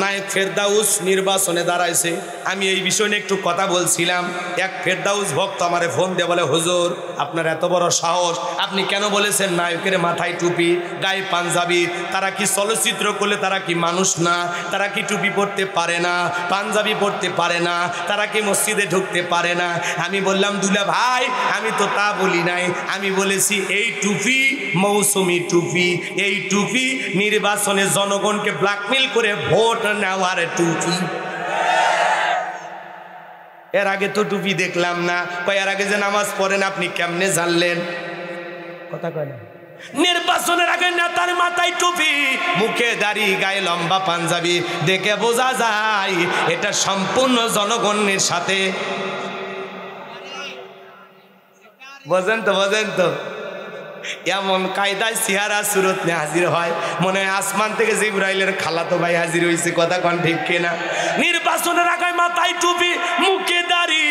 নায়ক ফেরদাউস নির্বাচনে দাঁড়াইছে, আমি এই বিষয় নিয়ে একটু কথা বলছিলাম। এক ফেরদাউস ভক্ত আমারে ফোন দিয়ে বলে, হুজুর আপনার এত বড় সাহস, আপনি কেন বলেছেন নায়কের মাথায় টুপি, গায়ে পাঞ্জাবি? তারা কি চলচ্চিত্র করলে তারা কি মানুষ না? তারা কি টুপি পরতে পারে না, পাঞ্জাবি পরতে পারে না? তারা কি মসজিদে ঢুকতে পারে না? আমি বললাম, দুলা ভাই আমি তো তা বলি নাই, আমি বলেছি এই টুপি মৌসুমি টুপি, এই টুপি নির্বাচনে জনগণকে ব্ল্যাকমেল করে ভোট নেওয়ার টুপি। এর আগে তো টুপি দেখলাম না। এর আগে যে নামাজ পড়েন আপনি কেমনে জানলেন? কথা কয় না। নির্বাচনের আগে নেতার মাথায় টুপি, মুখে দাড়ি, গায়ে লম্বা পাঞ্জাবি, দেখে বোঝা যায় এটা সম্পূর্ণ জনগণের সাথে। বোঝেন তো? বোঝেন তো? এমন কায়দায় চেহারা সুরত নিয়ে হাজির হয়, মনে হয় আসমান থেকে জিবরাইলের খালাতো ভাই হাজির হয়েছে, কথা কোন ঠিক কিনা? নির্বাচনের আগে মাথায় টুপি, মুখে দাড়ি,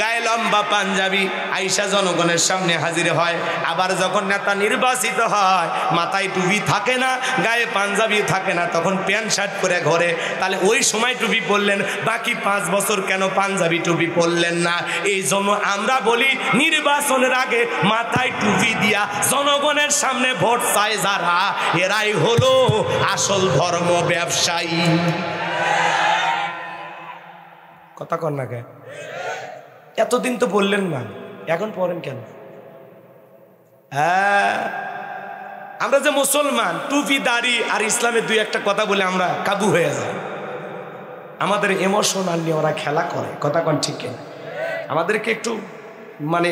গায়ে লম্বা পাঞ্জাবি আইসা জনগণের সামনে হাজির হয়। আবার যখন নেতা নির্বাচিত হয় মাথায় টুপি থাকে না, গায়ে পাঞ্জাবি থাকে না, তখন প্যান্ট শার্ট পরে ঘরে। তাহলে ওই সময় টুপি পরলেন, বাকি 5 বছর কেন পাঞ্জাবি টুপি পরলেন না? এই জন্য আমরা বলি নির্বাচনের আগে মাথায় টুপি দিয়া জনগণের সামনে ভোট চায় যারা, এরাই হলো আসল ধর্ম ব্যবসায়ী। কথা কন না কে? এতদিন তো বললেন না, এখন পড়েন কেন? হ্যাঁ, আমরা যে মুসলমান, টুপি দাড়ি আর ইসলামের 2-1টা কথা বলে আমরা কাবু হয়ে যাই। আমাদের ইমোশনাল নিয়ে ওরা খেলা করে। কথা কন ঠিক কিনা? আমাদেরকে একটু মানে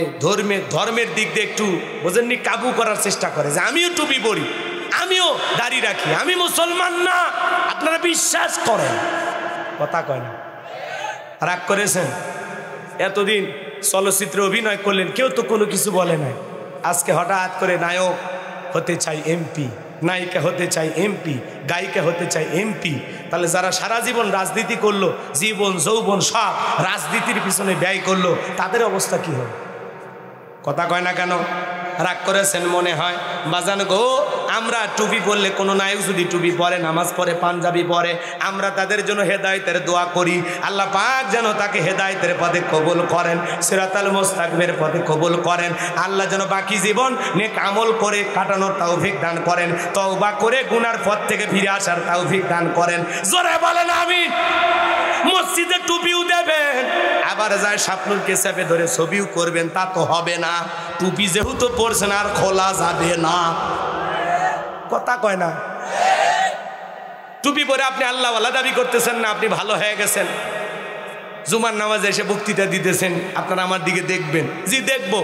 ধর্মের দিক দিয়ে একটু বোঝেননি, কাবু করার চেষ্টা করে যে আমিও টুপি পরি, আমিও দাড়ি রাখি, আমি মুসলমান না। আপনারা বিশ্বাস করেন? কথা কয় না। রাগ করেছেন? এতদিন চলচ্চিত্রে অভিনয় করলেন, কেউ তো কোনো কিছু বলে নাই। আজকে হঠাৎ করে নায়ক হতে চাই এমপি, নায়িকা হতে চাই এমপি, গায়িকা হতে চাই এমপি। তাহলে যারা সারা জীবন রাজনীতি করলো, জীবন যৌবন সব রাজনীতির পিছনে ব্যয় করলো, তাদের অবস্থা কি হবে? কথা কয় না কেন? রাগ করেছেন মনে হয়? বাজান গো, আমরা টুপি পরলে, কোনো নায়ক যদি টুপি পরে, নামাজ পড়ে, পাঞ্জাবি পরে, আমরা তাদের জন্য হেদায়েতের দোয়া করি। আল্লাহ পাক যেন তাকে হেদায়েতের পথে কবুল করেন, সিরাতাল মুস্তাকিমের পথে কবুল করেন। আল্লাহ যেন বাকি জীবন নেক আমল করে কাটানোর তৌফিক দান করেন, তওবা করে গুনার পথ থেকে ফিরে আসার তৌফিক দান করেন। জোরে বলেন আমিন। মসজিদে টুপিও দেবেন, আবার যায় স্বপ্নকে চেপে ধরে ছবিও করবেন, তা তো হবে না। টুপি যেহেতু পরছেন আর খোলা যাবে না। কথা কয় না? টুপি পরে আপনি আল্লাহওয়ালা দাবি করতেছেন না, আপনি ভালো হয়ে গেছেন। জুমার নামাজে এসে বক্তৃতা দিতেছেন, আপনারা আমার দিকে দেখবেন। জি দেখবো।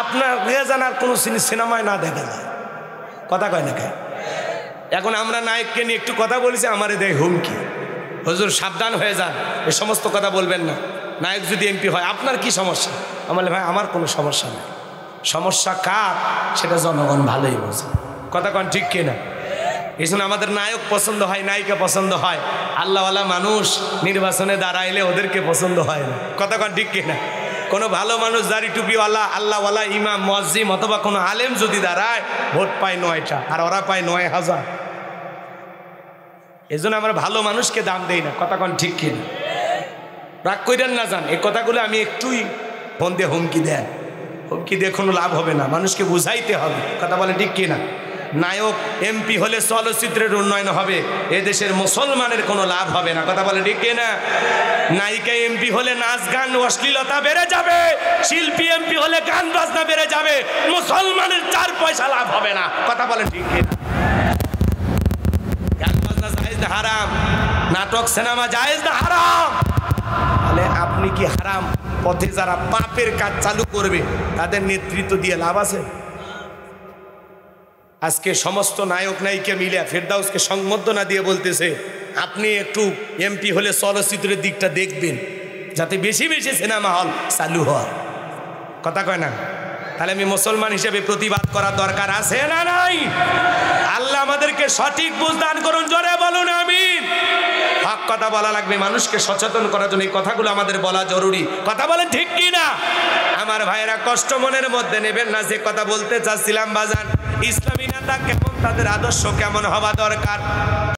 আপনার রেজানার কোনো সিনেমায় না দেখা যায়। কথা কয় না কেন? এখন আমরা নায়ককে নিয়ে একটু কথা বলেছি, আমারে দেয় হুমকি, হুজুর সাবধান হয়ে যান, এ সমস্ত কথা বলবেন না। নায়ক যদি এমপি হয় আপনার কি সমস্যা? আমার ভাই আমার কোনো সমস্যা নেই। সমস্যা কার সেটা জনগণ ভালোই বোঝে। কথা কন ঠিক কিনা? এই জন্য আমাদের নায়ক পছন্দ হয়, নায়িকা পছন্দ হয়, আল্লাহওয়ালা মানুষ নির্বাচনে দাঁড়াইলে ওদেরকে পছন্দ হয় না। কথা কন ঠিক কিনা? কোনো ভালো মানুষ, দাড়ি টুপিওয়ালা, আল্লাহওয়ালা, ইমাম, মুয়াজ্জিম অথবা কোনো আলেম যদি দাঁড়ায়, ভোট পায় 9টা আর ওরা পায় 9000। এই জন্য আমরা ভালো মানুষকে দাম দেই না। কথা কন ঠিক কিনা? রাগ কইরেন না যান, এই কথাগুলো আমি একটুই ফোন দিয়ে হুমকি দেন, হুমকি দিয়ে কোনো লাভ হবে না, মানুষকে বুঝাইতে হবে। কথা বলে ঠিক কিনা? নায়ক এমপি হলে চলচ্চিত্রের উন্নয়ন হবে, এদেশের মুসলমানের কোনো লাভ হবে না। কথা বলে ঠিক কিনা? নায়িকা এমপি হলে নাচ গান অশ্লীলতা বেড়ে যাবে, শিল্পী এমপি হলে গান বাজনা বেড়ে যাবে, মুসলমানের 4 পয়সা লাভ হবে না। কথা বলেন ঠিক কিনা? গান বাজনা জায়েজ না হারাম? নাটক সিনেমা জায়েজ না হারাম? তাহলে আপনি কি হারাম পথে যারা পাপের কাজ চালু করবে তাদের নেতৃত্ব দিয়ে লাভ আছে? আজকে সমস্ত নায়ক নায়িকা মিলে ফেরদাউসকে সংবর্ধনা দিয়ে বলতেছে, আপনি একটু এমপি হলে চলচ্চিত্রের দিকটা দেখবেন, যাতে বেশি বেশি সিনেমা হল চালু হয়। কথা কয় না? তাহলে আমি মুসলমান হিসেবে প্রতিবাদ করার দরকার আছে না নাই? আল্লাহ আমাদেরকে সঠিক বুঝ দান করুন। জোরে বলুন আমিন। হক কথা বলা লাগবে, মানুষকে সচেতন করার জন্য এই কথাগুলো আমাদের বলা জরুরি। কথা বলেন ঠিক কি না? আমার ভাইয়েরা কষ্ট মনের মধ্যে নেবেন না। যে কথা বলতে চাচ্ছিলাম বাজান, ইসলামী নেতা কেমন, তাদের আদর্শ কেমন হওয়া দরকার।